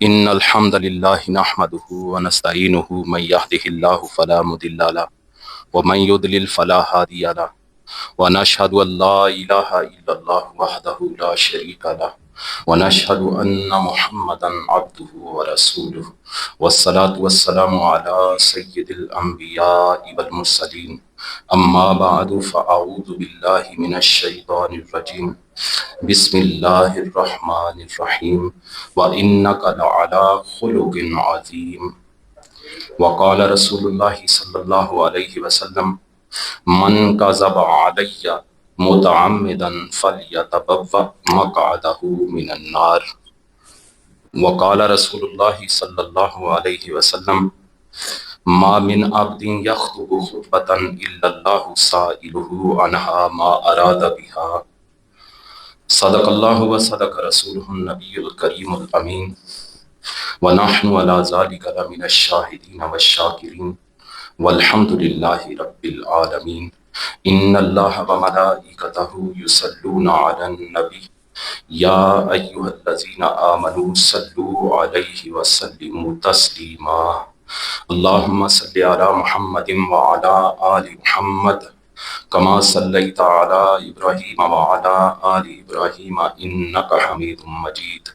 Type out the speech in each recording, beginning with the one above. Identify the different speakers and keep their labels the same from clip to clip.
Speaker 1: إن الحمد لله نحمده ونستعينه من يهده الله فلا مضل له ومن يضلل فلا هادي له ونشهد أن لا إله إلا الله وحده لا شريك له ونشهد أن محمدا عبده ورسوله والصلاة والسلام على سيد الأنبياء والمرسلين أما بعد فأعوذ بالله من الشيطان الرجيم بسم اللہ الرحمن الرحیم وَإِنَّكَ لَعَلَىٰ خُلُقٍ عَظِيمٍ وقال رسول اللہ صلی اللہ علیہ وسلم من کذب علی متعمدا فلیتبوأ مقعدہ من النار وقال رسول اللہ صلی اللہ علیہ وسلم ما من عبد یخطب خطبۃ الا اللہ سائلہ عنہا ما اراد بہا صدق اللہ و صدق رسولہ النبی الکریم الامین ونحن علی ذلک لمن الشاہدین والشاکرین والحمد للہ رب العالمین ان اللہ وملائکتہ یصلون علی النبی یا ایہا الذین آمنوا صلوا علیہ وسلموا تسلیما اللہم صلی علی محمد وعلی آل محمد کما صلیت علی ابراہیم وعلی آل ابراہیم انک حمید مجید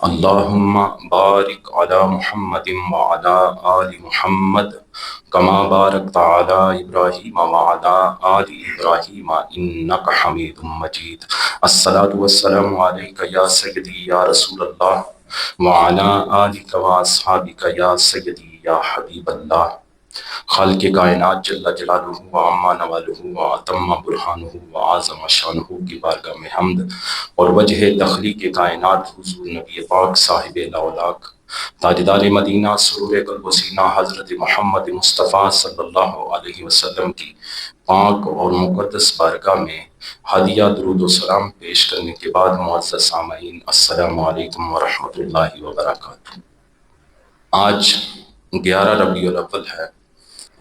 Speaker 1: اللہم بارک علی محمد وعلی آل محمد کما بارکت علی ابراہیم وعلی آل ابراہیم انک حمید مجید الصلاۃ والسلام علیک یا سیدی یا رسول اللہ وعلی آلک واصحابک یا سیدی یا حبیب اللہ خالق کائنات جل جلالہ و عما نوالہ و اتم برہانہ و اعظم شانہ کی بارگاہ میں حمد اور وجہ تخلیق کائنات حضور نبی پاک صاحب لاولاک تاجدار مدینہ سرور قلب و سینہ حضرت محمد مصطفیٰ صلی اللہ علیہ وسلم کی پاک اور مقدس بارگاہ میں ہدیہ درود و سلام پیش کرنے کے بعد معزز سامعین السلام علیکم ورحمۃ اللہ وبرکاتہ۔ آج 11 ربیع الاول ہے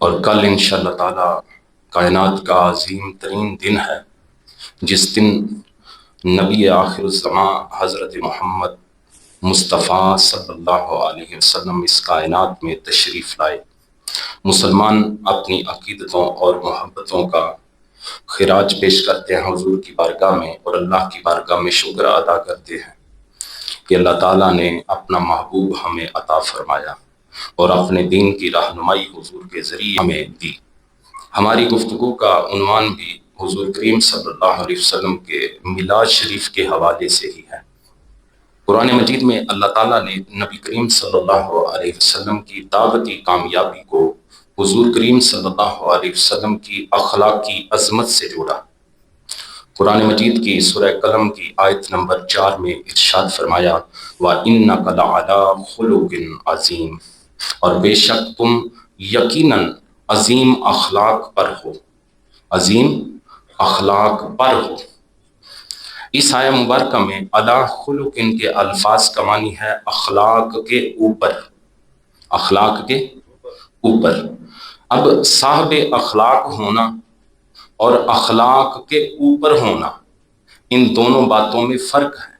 Speaker 1: اور کل انشاءاللہ تعالی کائنات کا عظیم ترین دن ہے، جس دن نبی آخر الزمان حضرت محمد مصطفیٰ صلی اللہ علیہ وسلم اس کائنات میں تشریف لائے۔ مسلمان اپنی عقیدتوں اور محبتوں کا خراج پیش کرتے ہیں حضور کی بارگاہ میں اور اللہ کی بارگاہ میں شکر ادا کرتے ہیں کہ اللہ تعالیٰ نے اپنا محبوب ہمیں عطا فرمایا اور اپنے دین کی رہنمائی حضور کے ذریعے ہمیں دی۔ ہماری گفتگو کا عنوان بھی حضور کریم صلی اللہ علیہ وسلم کے میلاد شریف کے حوالے سے ہی ہے۔ قرآن مجید میں اللہ تعالیٰ نے نبی کریم صلی اللہ علیہ وسلم کی دعوتی کامیابی کو حضور کریم صلی اللہ علیہ وسلم کی اخلاقی عظمت سے جوڑا۔ قرآن مجید کی سورہ قلم کی آیت نمبر 4 میں ارشاد فرمایا وَإِنَّكَ لَعَلَىٰ خُلُقٍ عَظِيمٍ، اور بے شک تم یقیناً عظیم اخلاق پر ہو، عظیم اخلاق پر ہو۔ اس آیہ مبارکہ میں علی خلق کے الفاظ کا معنی ہے اخلاق کے اوپر، اخلاق کے اوپر۔ اب صاحب اخلاق ہونا اور اخلاق کے اوپر ہونا، ان دونوں باتوں میں فرق ہے۔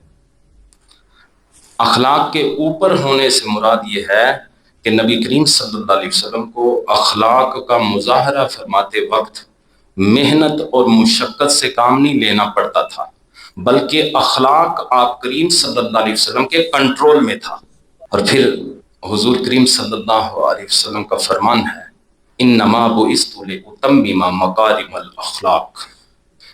Speaker 1: اخلاق کے اوپر ہونے سے مراد یہ ہے کہ نبی کریم صلی اللہ علیہ وسلم کو اخلاق کا مظاہرہ فرماتے وقت محنت اور مشقت سے کام نہیں لینا پڑتا تھا، بلکہ اخلاق آپ کریم صلی اللہ علیہ وسلم کے کنٹرول میں تھا۔ اور پھر حضور کریم صلی اللہ علیہ وسلم کا فرمان ہے انما بعثت لاتمم مکارم الاخلاق،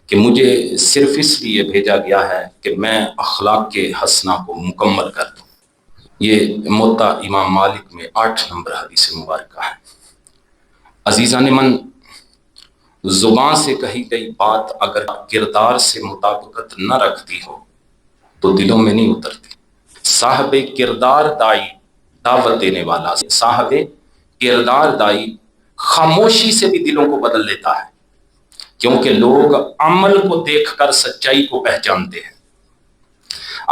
Speaker 1: کہ مجھے صرف اس لیے بھیجا گیا ہے کہ میں اخلاق کے حسنہ کو مکمل کر دوں۔ یہ موطا امام مالک میں 8 نمبر حدیث مبارکہ ہے۔ عزیزان من، زبان سے کہی گئی بات اگر کردار سے مطابقت نہ رکھتی ہو تو دلوں میں نہیں اترتی۔ صاحب کردار دائی دعوت دینے والا، صاحب کردار دائی خاموشی سے بھی دلوں کو بدل دیتا ہے، کیونکہ لوگ عمل کو دیکھ کر سچائی کو پہچانتے ہیں۔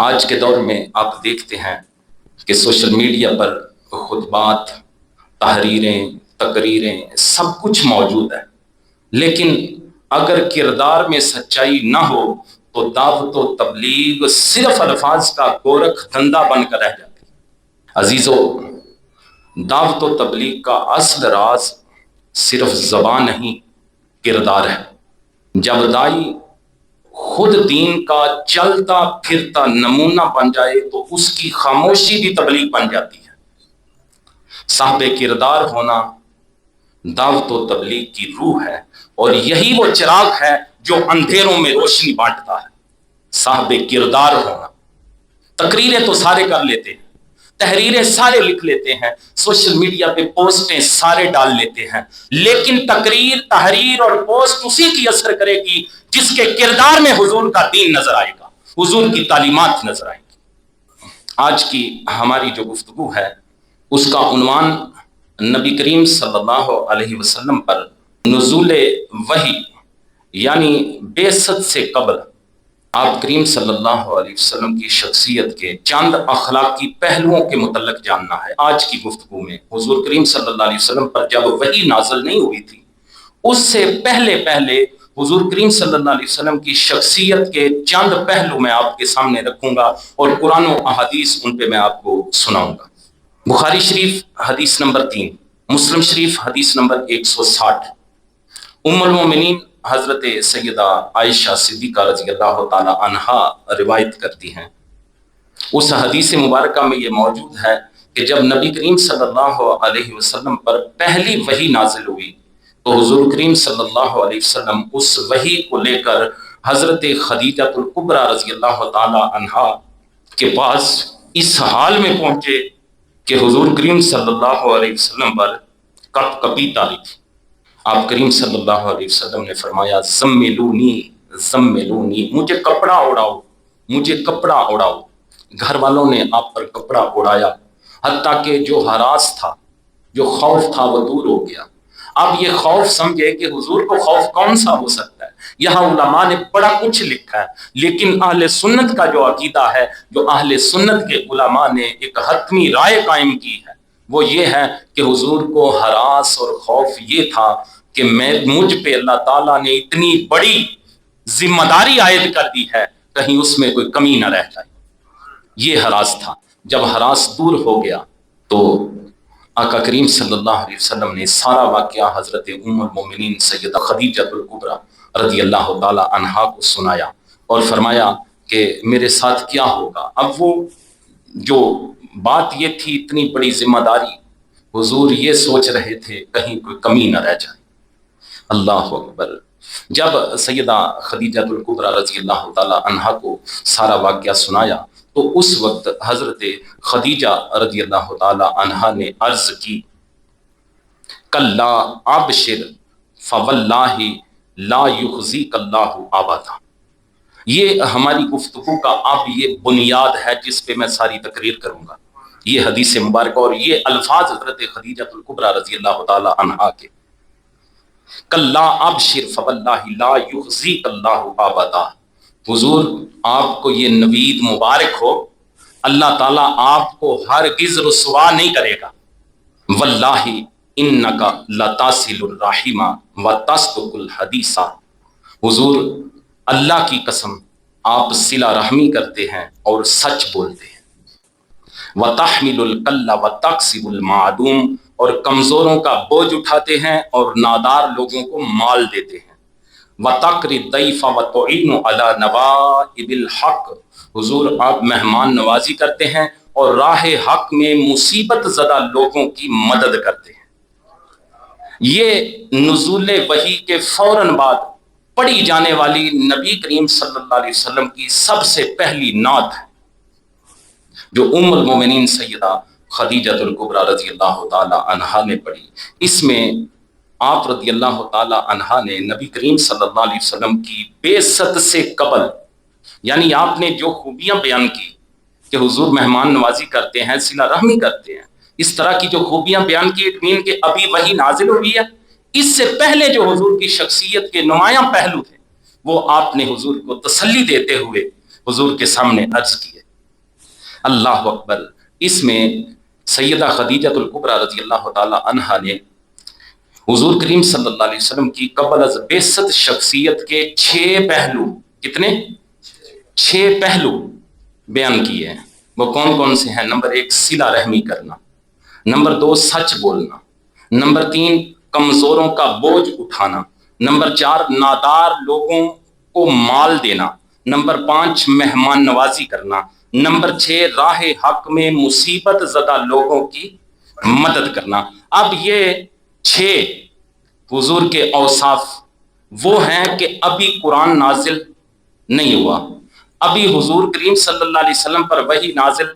Speaker 1: آج کے دور میں آپ دیکھتے ہیں کہ سوشل میڈیا پر خطبات، تحریریں، تقریریں سب کچھ موجود ہے، لیکن اگر کردار میں سچائی نہ ہو تو دعوت و تبلیغ صرف الفاظ کا گورکھ دھندا بن کر رہ جاتی ہے۔ عزیزو، دعوت و تبلیغ کا اصل راز صرف زبان نہیں، کردار ہے۔ جب دائی خود دین کا چلتا پھرتا نمونہ بن جائے تو اس کی خاموشی بھی تبلیغ بن جاتی ہے۔ صاحب کردار ہونا دعوت و تبلیغ کی روح ہے، اور یہی وہ چراغ ہے جو اندھیروں میں روشنی بانٹتا ہے۔ صاحب کردار ہونا۔ تقریریں تو سارے کر لیتے ہیں، تحریریں سارے لکھ لیتے ہیں، سوشل میڈیا پہ پوسٹیں سارے ڈال لیتے ہیں، لیکن تقریر، تحریر اور پوسٹ اسی کی اثر کرے گی جس کے کردار میں حضور کا دین نظر آئے گا، حضور کی تعلیمات نظر آئیں گی۔ آج کی ہماری جو گفتگو ہے اس کا عنوان نبی کریم صلی اللہ علیہ وسلم پر نزول وحی یعنی بعثت سے قبل آپ کریم صلی اللہ علیہ وسلم کی شخصیت کے چند اخلاقی پہلوؤں کے متعلق جاننا ہے۔ آج کی گفتگو میں حضور کریم صلی اللہ علیہ وسلم پر جب وحی نازل نہیں ہوئی تھی، اس سے پہلے حضور کریم صلی اللہ علیہ وسلم کی شخصیت کے چند پہلو میں آپ کے سامنے رکھوں گا، اور قرآن و احادیث ان پہ میں آپ کو سناؤں گا۔ بخاری شریف حدیث نمبر 3، مسلم شریف حدیث نمبر 160۔ ام المومنین حضرت سیدہ عائشہ صدیقہ رضی اللہ تعالی عنہا روایت کرتی ہیں، اس حدیث مبارکہ میں یہ موجود ہے کہ جب نبی کریم صلی اللہ علیہ وسلم پر پہلی وحی نازل ہوئی تو حضور کریم صلی اللہ علیہ وسلم اس وحی کو لے کر حضرت خدیجہ الکبریٰ رضی اللہ تعالی عنہا کے پاس اس حال میں پہنچے کہ حضور کریم صلی اللہ علیہ وسلم پر کپ کپی تاری تھی۔ آپ کریم صلی اللہ علیہ وسلم نے فرمایا، زملونی زملونی، مجھے کپڑا اڑاؤ، مجھے کپڑا اڑاؤ۔ گھر والوں نے آپ پر کپڑا اڑایا، حتیٰ کہ جو ہراس تھا، جو خوف تھا، وہ دور ہو گیا۔ اب یہ خوف سمجھے کہ حضور کو خوف کون سا ہو سکتا ہے۔ یہاں علماء نے بڑا کچھ لکھا ہے، لیکن اہل سنت کا جو عقیدہ ہے، جو اہل سنت کے علماء نے ایک حتمی رائے قائم کی ہے، وہ یہ ہے کہ حضور کو ہراس اور خوف یہ تھا کہ مجھ پہ اللہ تعالیٰ نے اتنی بڑی ذمہ داری عائد کر دی ہے، کہیں اس میں کوئی کمی نہ رہ جائے۔ یہ ہراس تھا۔ جب ہراس دور ہو گیا تو آقا کریم صلی اللہ علیہ وسلم نے سارا واقعہ حضرت ام المومنین سیدہ خدیجہ الکبریٰ رضی اللہ تعالی عنہا کو سنایا اور فرمایا کہ میرے ساتھ کیا ہوگا۔ اب وہ جو بات یہ تھی، اتنی بڑی ذمہ داری، حضور یہ سوچ رہے تھے کہیں کوئی کمی نہ رہ جائے۔ اللہ اکبر۔ جب سیدہ خدیجہ الکبریٰ رضی اللہ تعالی عنہا کو سارا واقعہ سنایا تو اس وقت حضرت خدیجہ رضی اللہ تعالی عنہا نے عرض کی، کلا ابشر فواللہ لا یخزیک اللہ ابدا۔ یہ ہماری گفتگو کا اب یہ بنیاد ہے جس پہ میں ساری تقریر کروں گا۔ یہ حدیث مبارکہ اور یہ الفاظ حضرت خدیجہ الکبریٰ رضی اللہ تعالی عنہا کے، کلا ابشر فواللہ لا یخزیک اللہ ابدا۔ حضور آپ کو یہ نوید مبارک ہو، اللہ تعالیٰ آپ کو ہرگز رسوا نہیں کرے گا۔ واللہ انک لتصل الرحم وتصدق الحدیث۔ حضور اللہ کی قسم، آپ صلہ رحمی کرتے ہیں اور سچ بولتے ہیں۔ وتحمل الکل وتکسب المعدوم، اور کمزوروں کا بوجھ اٹھاتے ہیں اور نادار لوگوں کو مال دیتے ہیں۔ وتقری الضیف وتعین علی نوائب الحق۔ حضور آپ مہمان نوازی کرتے ہیں اور راہ حق میں مصیبت زدہ لوگوں کی مدد کرتے ہیں۔ یہ نزول وحی کے فوراً بعد پڑھی جانے والی نبی کریم صلی اللہ علیہ وسلم کی سب سے پہلی نعت ہے جو ام المومنین سیدہ خدیجہ الکبریٰ رضی اللہ تعالی عنہا نے پڑھی۔ اس میں آپ رضی اللہ تعالی عنہا نے نبی کریم صلی اللہ علیہ وسلم کی بعثت سے قبل، یعنی آپ نے جو خوبیاں بیان کی کہ حضور مہمان نوازی کرتے ہیں، صلہ رحمی کرتے ہیں، اس طرح کی جو خوبیاں بیان کی، یقین کہ ابھی وحی نازل ہوئی ہے، اس سے پہلے جو حضور کی شخصیت کے نمایاں پہلو تھے وہ آپ نے حضور کو تسلی دیتے ہوئے حضور کے سامنے عرض کیے۔ اللہ اکبر۔ اس میں سیدہ خدیجہ الکبریٰ رضی اللہ تعالی عنہا نے حضور کریم صلی اللہ علیہ وسلم کی قبل از بعثت شخصیت کے 6 پہلو، کتنے؟ 6 پہلو بیان کیے ہیں۔ وہ کون کون سے ہیں؟ نمبر 1 صلہ رحمی کرنا، نمبر 2 سچ بولنا، نمبر 3 کمزوروں کا بوجھ اٹھانا، نمبر 4 نادار لوگوں کو مال دینا، نمبر 5 مہمان نوازی کرنا، نمبر 6 راہ حق میں مصیبت زدہ لوگوں کی مدد کرنا۔ اب یہ 6 حضور کے اوصاف وہ ہیں کہ ابھی قرآن نازل نہیں ہوا، ابھی حضور کریم صلی اللہ علیہ وسلم پر وحی نازل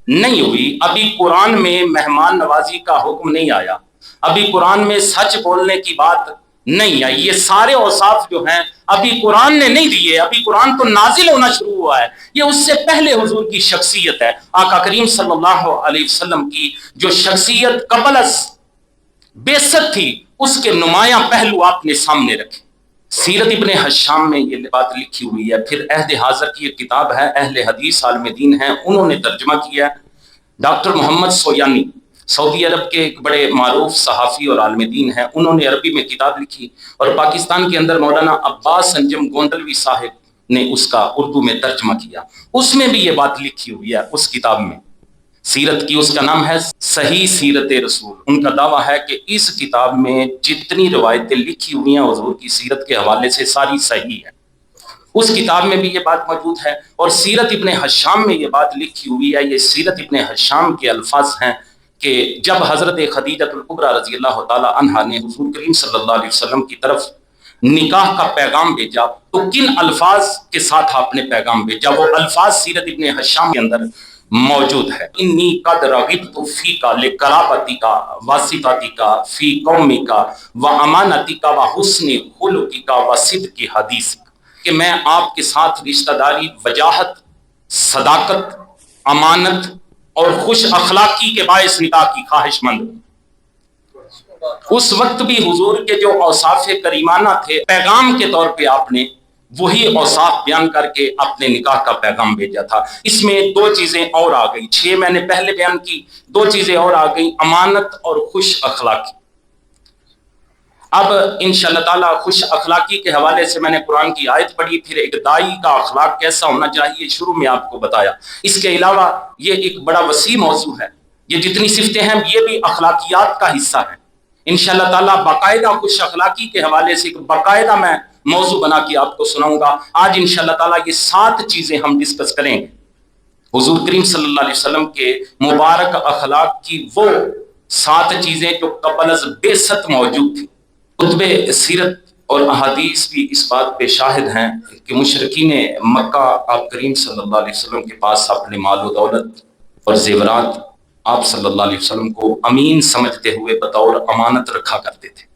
Speaker 1: نہیں ہوئی، ابھی قرآن میں مہمان نوازی کا حکم نہیں آیا، ابھی قرآن میں سچ بولنے کی بات نہیں آئی۔ یہ سارے اوصاف جو ہیں ابھی قرآن نے نہیں دیے، ابھی قرآن تو نازل ہونا شروع ہوا ہے۔ یہ اس سے پہلے حضور کی شخصیت ہے، آقا کریم صلی اللہ علیہ وسلم کی جو شخصیت قبل از بعثت تھی، اس کے نمایاں پہلو آپ نے سامنے رکھے۔ سیرت ابن حشام میں یہ بات لکھی ہوئی ہے۔ پھر عہد حاضر کی ایک کتاب ہے، اہل حدیث عالم دین ہیں، انہوں نے ترجمہ کیا ہے، ڈاکٹر محمد سویانی سعودی عرب کے ایک بڑے معروف صحافی اور عالم دین ہیں، انہوں نے عربی میں کتاب لکھی، اور پاکستان کے اندر مولانا عباس انجم گوندلوی صاحب نے اس کا اردو میں ترجمہ کیا، اس میں بھی یہ بات لکھی ہوئی ہے اس کتاب میں سیرت کی۔ اس کا نام ہے صحیح سیرت رسول۔ ان کا دعویٰ ہے کہ اس کتاب میں جتنی روایتیں لکھی ہوئی ہیں حضور کی سیرت کے حوالے سے ساری صحیح ہیں، اس کتاب میں بھی یہ بات موجود ہے۔ اور سیرت ابن حشام میں یہ بات لکھی ہوئی ہے، یہ سیرت ابن حشام کے الفاظ ہیں کہ جب حضرت خدیجۃ الکبریٰ رضی اللہ تعالی عنہا نے حضور کریم صلی اللہ علیہ وسلم کی طرف نکاح کا پیغام بھیجا تو کن الفاظ کے ساتھ آپ نے پیغام بھیجا؟ وہ الفاظ سیرت ابن حشام کے اندر موجود ہے۔ انی قد رغبت فیک لقرابتک واسطتک فی قومک وامانتک وحسن خلقک وصدق حدیثک، کہ میں آپ کے ساتھ رشتہ داری، وجاہت، صداقت، امانت اور خوش اخلاقی کے باعث نکاح کی خواہش مند ہوں۔ اس وقت بھی حضور کے جو اوصاف کریمانہ تھے، پیغام کے طور پہ آپ نے وہی اوصاف بیان کر کے اپنے نکاح کا پیغام بھیجا تھا۔ اس میں 2 چیزیں اور آ گئی، 6 میں نے پہلے بیان کی، 2 چیزیں اور آ گئی، امانت اور خوش اخلاقی۔ اب انشاءاللہ تعالیٰ خوش اخلاقی کے حوالے سے میں نے قرآن کی آیت پڑھی، پھر ایک داعی کا اخلاق کیسا ہونا چاہیے شروع میں آپ کو بتایا۔ اس کے علاوہ یہ ایک بڑا وسیع موضوع ہے، یہ جتنی صفتیں ہیں یہ بھی اخلاقیات کا حصہ ہے۔ انشاءاللہ تعالیٰ باقاعدہ خوش اخلاقی کے حوالے سے ایک باقاعدہ میں موضوع بنا کے آپ کو سناؤں گا۔ آج انشاءاللہ تعالیٰ یہ 7 چیزیں ہم ڈسکس کریں گے، حضور کریم صلی اللہ علیہ وسلم کے مبارک اخلاق کی وہ 7 چیزیں جو قبل از بعثت موجود تھیں۔ کتب سیرت اور احادیث بھی اس بات پہ شاہد ہیں کہ مشرکین مکہ آپ کریم صلی اللہ علیہ وسلم کے پاس اپنے مال و دولت اور زیورات آپ صلی اللہ علیہ وسلم کو امین سمجھتے ہوئے بطور امانت رکھا کرتے تھے۔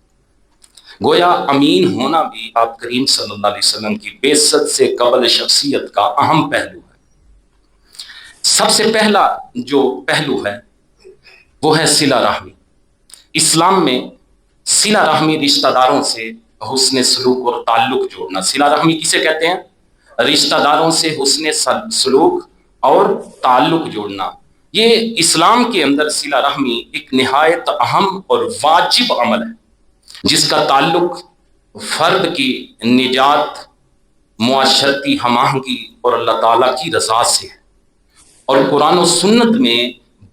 Speaker 1: گویا امین ہونا بھی آپ کریم صلی اللہ علیہ وسلم کی بعثت سے قبل شخصیت کا اہم پہلو ہے۔ سب سے پہلا جو پہلو ہے وہ ہے صلہ رحمی۔ اسلام میں صلہ رحمی رشتہ داروں سے حسن سلوک اور تعلق جوڑنا۔ صلہ رحمی کسے کہتے ہیں؟ رشتہ داروں سے حسن سلوک اور تعلق جوڑنا۔ یہ اسلام کے اندر صلہ رحمی ایک نہایت اہم اور واجب عمل ہے، جس کا تعلق فرد کی نجات، معاشرتی ہم آہنگی اور اللہ تعالیٰ کی رضا سے ہے، اور قرآن و سنت میں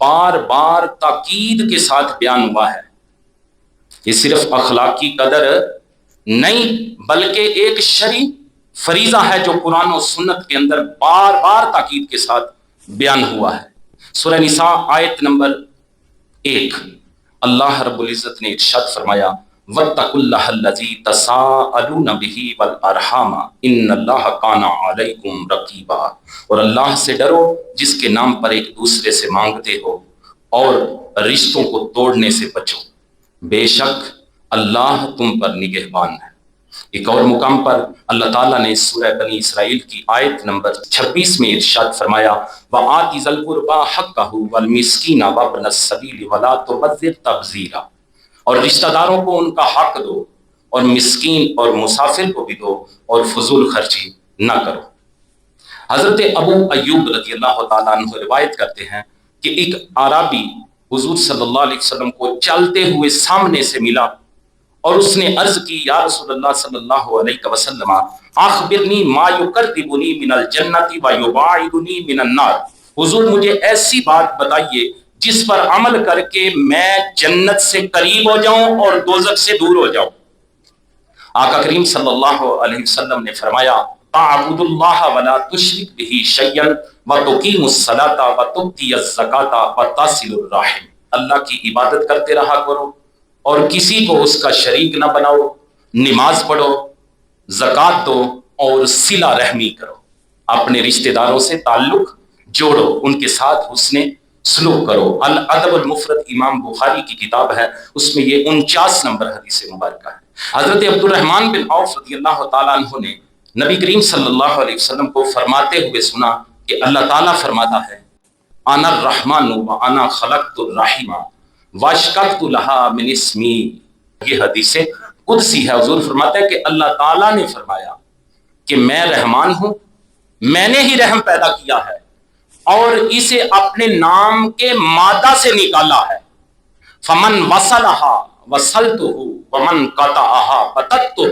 Speaker 1: بار بار تاکید کے ساتھ بیان ہوا ہے۔ یہ صرف اخلاقی قدر نہیں بلکہ ایک شرعی فریضہ ہے جو قرآن و سنت کے اندر بار بار تاکید کے ساتھ بیان ہوا ہے۔ سورہ نساء آیت نمبر 1، اللہ رب العزت نے ارشاد فرمایا وَاتَّقُوا اللَّهَ الَّذِي تَسَاءَلُونَ بِهِ وَالْأَرْحَامَ إِنَّ اللَّهَ كَانَ عَلَيْكُمْ رَقِيبًا، اور اللہ سے ڈرو جس کے نام پر ایک دوسرے سے مانگتے ہو، اور رشتوں کو توڑنے سے بچو، بے شک اللہ تم پر نگہبان ہے۔ ایک اور مقام پر اللہ تعالیٰ نے سورہ بنی اسرائیل کی آیت نمبر 26 میں ارشاد فرمایا وَآتِ ذَا الْقُرْبَى حَقَّهُ وَالْمِسْكِينَ وَابْنَ السَّبِيلِ وَلَا تُبَذِّرْ تَبْذِيرًا، اور رشتہ داروں کو ان کا حق دو، اور مسکین اور مسافر کو بھی دو، اور فضول خرچی نہ کرو۔ حضرت ابو ایوب رضی اللہ تعالیٰ عنہ روایت کرتے ہیں کہ ایک اعرابی حضور صلی اللہ علیہ وسلم کو چلتے ہوئے سامنے سے ملا، اور اس نے عرض کی یا رسول اللہ صلی اللہ علیہ وسلم اخبرنی ما یقربنی من الجنت و یباعدنی من النار، حضور مجھے ایسی بات بتائیے جس پر عمل کر کے میں جنت سے قریب ہو جاؤں اور دوزخ سے دور ہو جاؤں۔ آقا کریم صلی اللہ علیہ وسلم نے فرمایا تعبد اللہ ولا تشرک به شیئا وتقیم الصلاۃ وتؤتی الزکاۃ وتصل الرحم، اللہ کی عبادت کرتے رہا کرو اور کسی کو اس کا شریک نہ بناؤ، نماز پڑھو، زکوٰۃ دو اور صلہ رحمی کرو، اپنے رشتہ داروں سے تعلق جوڑو، ان کے ساتھ حسن سلوک کرو۔ الادب المفرد امام بخاری کی کتاب ہے، اس میں یہ 49 نمبر حدیث مبارکہ ہے۔ حضرت عبد الرحمن بن عوف رضی اللہ تعالیٰ عنہ نے نبی کریم صلی اللہ علیہ وسلم کو فرماتے ہوئے سنا کہ اللہ تعالیٰ فرماتا ہے انا الرحمن وانا خلقت الرحیم واشققت لها من اسمی، یہ حدیث قدسی ہے۔ حضور فرماتا ہے کہ اللہ تعالیٰ نے فرمایا کہ میں رحمان ہوں، میں نے ہی رحم پیدا کیا ہے اور اسے اپنے نام کے مادہ سے نکالا ہے۔ فمن وصلها وصلتہ ومن قطعها قطعتہ،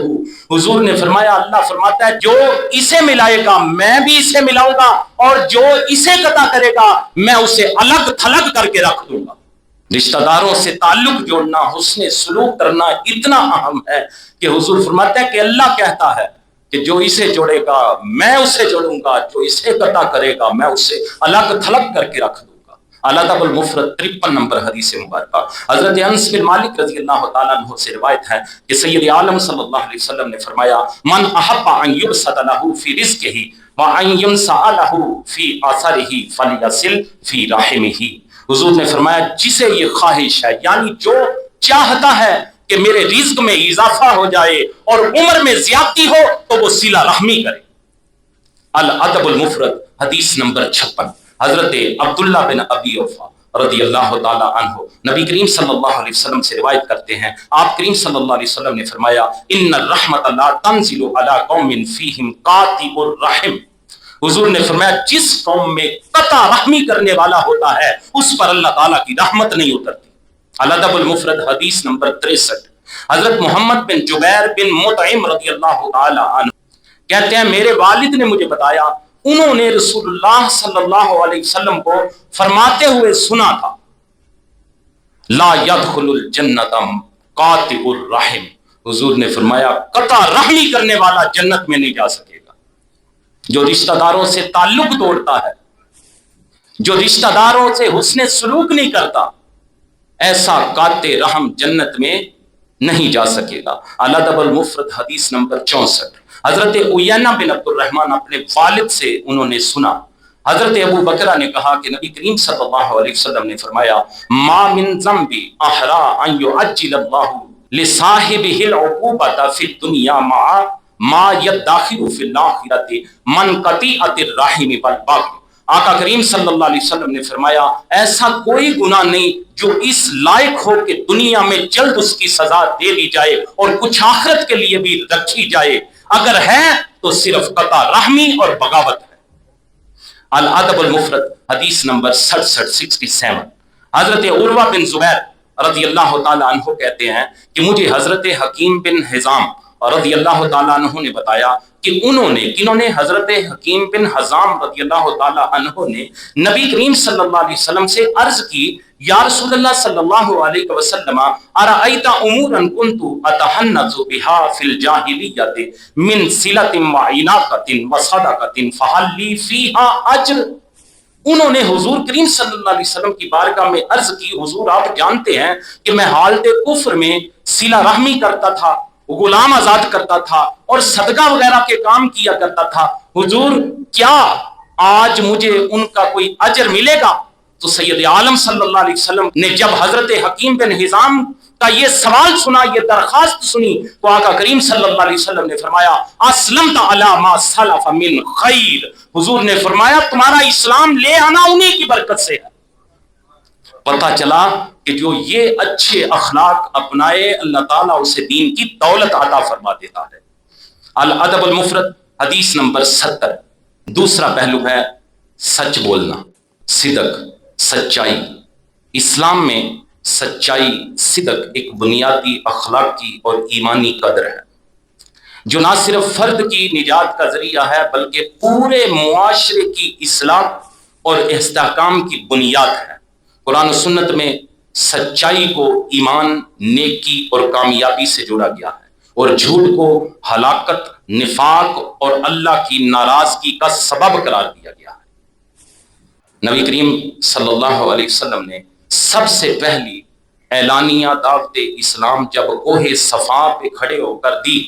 Speaker 1: حضور نے فرمایا، اللہ فرماتا ہے جو اسے ملائے گا میں بھی اسے ملاؤں گا اور جو اسے قطع کرے گا میں اسے الگ تھلگ کر کے رکھ دوں گا۔ رشتہ داروں سے تعلق جوڑنا، حسن سلوک کرنا اتنا اہم ہے کہ حضور فرماتا ہے کہ اللہ کہتا ہے کہ جو اسے جوڑے گا میں اسے جوڑوں گا، جو اسے قطع کرے گا میں اسے الگ تھلگ کر کے رکھ دوں گا۔ الادب المفرد 53 نمبر حدیث مبارکہ۔ حضرت انس بن مالک رضی اللہ تعالیٰ عنہ سے روایت ہے کہ سید عالم صلی اللہ علیہ وسلم نے فرمایا من احب ان یبسط له فی رزقہ وان ينسأ له فی آثارہ فلیصل فی رحمہ۔ حضور نے فرمایا جسے یہ خواہش ہے، یعنی جو چاہتا ہے کہ میرے رزق میں اضافہ ہو جائے اور عمر میں زیادتی ہو تو وہ صلہ رحمی کرے۔ الادب المفرد حدیث نمبر 56۔ حضرت عبداللہ بن ابی اوفا رضی اللہ تعالی عنہ نبی کریم صلی اللہ علیہ وسلم سے روایت کرتے ہیں، آپ کریم صلی اللہ علیہ وسلم نے فرمایا ان الرحمت لا تنزل علی قوم فیہم قاطع الرحم۔ حضور نے فرمایا جس قوم میں قطع رحمی کرنے والا ہوتا ہے اس پر اللہ تعالیٰ کی رحمت نہیں اترتی۔ الادب المفرد حدیث نمبر 63۔ حضرت محمد بن جبیر بن مطعم رضی اللہ تعالی عنہ کہتے ہیں میرے والد نے مجھے بتایا انہوں نے رسول اللہ صلی اللہ علیہ وسلم کو فرماتے ہوئے سنا تھا لا يدخل الجنت قاطع الرحم، حضور نے فرمایا قطع رحمی کرنے والا جنت میں نہیں جا سکے گا۔ جو رشتہ داروں سے تعلق توڑتا ہے، جو رشتہ داروں سے حسن سلوک نہیں کرتا، ایسا قاطع رحم جنت میں نہیں جا سکے گا۔ الادب المفرد حدیث نمبر 64۔ حضرت عیینہ بن عبد الرحمن اپنے والد سے انہوں نے سنا، حضرت ابو بکرہ نے کہا کہ نبی کریم صلی اللہ علیہ وسلم نے فرمایا ما من ذنب احرا ان يعجل اللہ لصاحبہ العقوبۃ فی الدنیا مع ما يدخر فی الاخرۃ من قطیعۃ الرحم والبغی۔ آقا کریم صلی اللہ علیہ وسلم نے فرمایا ایسا کوئی گناہ نہیں جو اس لائق ہو کہ دنیا میں جلد اس کی سزا دے دی جائے اور کچھ آخرت کے لیے بھی رکھی جائے، اگر ہے تو صرف قطع رحمی اور بغاوت ہے۔ الادب المفرد حدیث نمبر 67۔ حضرت عروہ بن زبیر رضی اللہ تعالیٰ عنہ کہتے ہیں کہ مجھے حضرت حکیم بن حزام رضی اللہ تعالیٰ عنہ نے بتایا کہ کنہوں نے حضرت حکیم بن حزام رضی اللہ تعالیٰ عنہ نے نبی کریم صلی اللہ علیہ وسلم سے عرض کی یا رسول اللہ صلی اللہ علیہ وسلم ارأیت امورا کنت اتحنث بها فی الجاہلیۃ من صلۃ وعناقۃ وصدقۃ فہل لی فیہا اجر۔ انہوں نے حضور کریم صلی اللہ علیہ وسلم کی بارگاہ میں عرض کی حضور آپ جانتے ہیں کہ میں حالت کفر میں صلہ رحمی کرتا تھا، غلام آزاد کرتا تھا اور صدقہ وغیرہ کے کام کیا کرتا تھا، حضور کیا آج مجھے ان کا کوئی اجر ملے گا؟ تو سید عالم صلی اللہ علیہ وسلم نے جب حضرت حکیم بن حزام کا یہ سوال سنا، یہ درخواست سنی، تو آقا کریم صلی اللہ علیہ وسلم نے فرمایا اسلمت علی ما سلف من خیر، حضور نے فرمایا تمہارا اسلام لے آنا انہی کی برکت سے ہے۔ پتہ چلا کہ جو یہ اچھے اخلاق اپنائے اللہ تعالیٰ اسے دین کی دولت عطا فرما دیتا ہے۔ الادب المفرد حدیث نمبر 70۔ دوسرا پہلو ہے سچ بولنا، صدق، سچائی۔ اسلام میں سچائی، صدق ایک بنیادی اخلاقی اور ایمانی قدر ہے جو نہ صرف فرد کی نجات کا ذریعہ ہے بلکہ پورے معاشرے کی اصلاح اور استحکام کی بنیاد ہے۔ قرآن و سنت میں سچائی کو ایمان، نیکی اور کامیابی سے جوڑا گیا ہے، اور جھوٹ کو ہلاکت، نفاق اور اللہ کی ناراضگی کا سبب قرار دیا گیا ہے۔ نبی کریم صلی اللہ علیہ وسلم نے سب سے پہلی اعلانیہ دعوت اسلام جب کوہ صفا پہ کھڑے ہو کر دی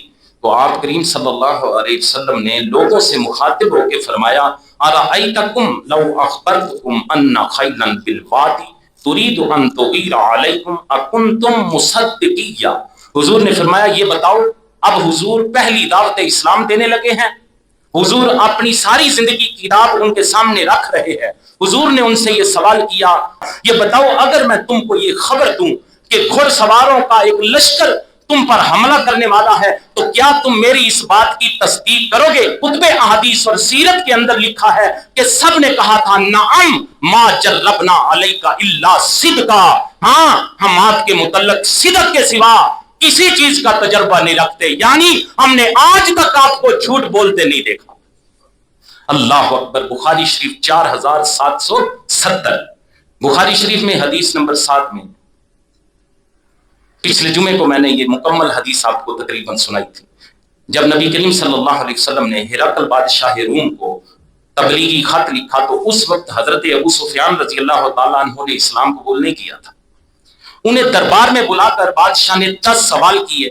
Speaker 1: تو آپ کریم صلی اللہ علیہ وسلم نے لوگوں سے مخاطب ہو کے فرمایا ارأیتکم لو اخبرتکم ان خیلا بالوادی ترید ان تغیر علیکم اکنتم مصدقیہ۔ حضور نے فرمایا یہ بتاؤ، اب حضور پہلی دعوت اسلام دینے لگے ہیں، حضور اپنی ساری زندگی کی کتاب ان کے سامنے رکھ رہے ہیں۔ حضور نے ان سے یہ سوال کیا، یہ بتاؤ اگر میں تم کو یہ خبر دوں کہ گھڑ سواروں کا ایک لشکر تم پر حملہ کرنے والا ہے تو کیا تم میری اس بات کی تصدیق کرو گے؟ کتب احادیث اور سیرت کے اندر لکھا ہے کہ سب نے کہا تھا نعم ما جربنا علیک الا صدقا، ہاں ہم آپ کے متعلق صدق کے سوا کسی چیز کا تجربہ نہیں رکھتے، یعنی ہم نے آج تک آپ کو جھوٹ بولتے نہیں دیکھا۔ اللہ اکبر۔ بخاری شریف 4770، بخاری شریف میں حدیث نمبر 7 میں پچھلے جمعے کو میں نے یہ مکمل حدیث آپ کو تقریباً سنائی تھی، جب نبی کریم صلی اللہ علیہ وسلم نے ہرقل بادشاہ روم کو تبلیغی خط لکھا تو اس وقت حضرت ابو سفیان رضی اللہ تعالیٰ عنہ نے اسلام قبول نہیں کیا تھا۔ انہیں دربار میں بلا کر بادشاہ نے 10 سوال کیے،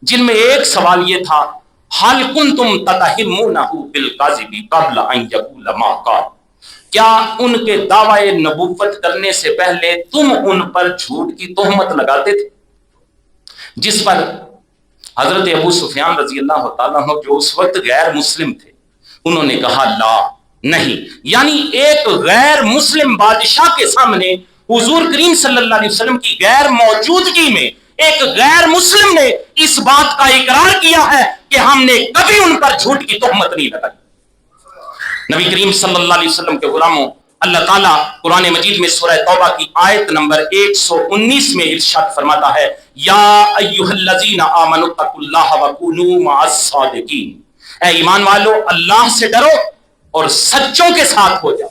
Speaker 1: جن میں ایک سوال یہ تھا حال کنتم تتہمونہ بالکاذب قبل ان یقول ما قال، کیا ان کے دعوی نبوت کرنے سے پہلے تم ان پر جھوٹ کی تہمت لگاتے تھے؟ جس پر حضرت ابو سفیان رضی اللہ تعالیٰ عنہ جو اس وقت غیر مسلم تھے انہوں نے کہا لا، نہیں، یعنی ایک غیر مسلم بادشاہ کے سامنے حضور کریم صلی اللہ علیہ وسلم کی غیر موجودگی میں ایک غیر مسلم نے اس بات کا اقرار کیا ہے کہ ہم نے کبھی ان پر جھوٹ کی تہمت نہیں لگائی۔ نبی کریم صلی اللہ علیہ وسلم کے غلاموں، اللہ تعالیٰ قرآن مجید میں سورہ توبہ کی آیت نمبر 119 میں ارشاد فرماتا ہے یا ایھا الذین آمنوا اتقوا اللہ وکونوا مع الصادقین، اے ایمان والو اللہ سے ڈرو اور سچوں کے ساتھ ہو جاؤ۔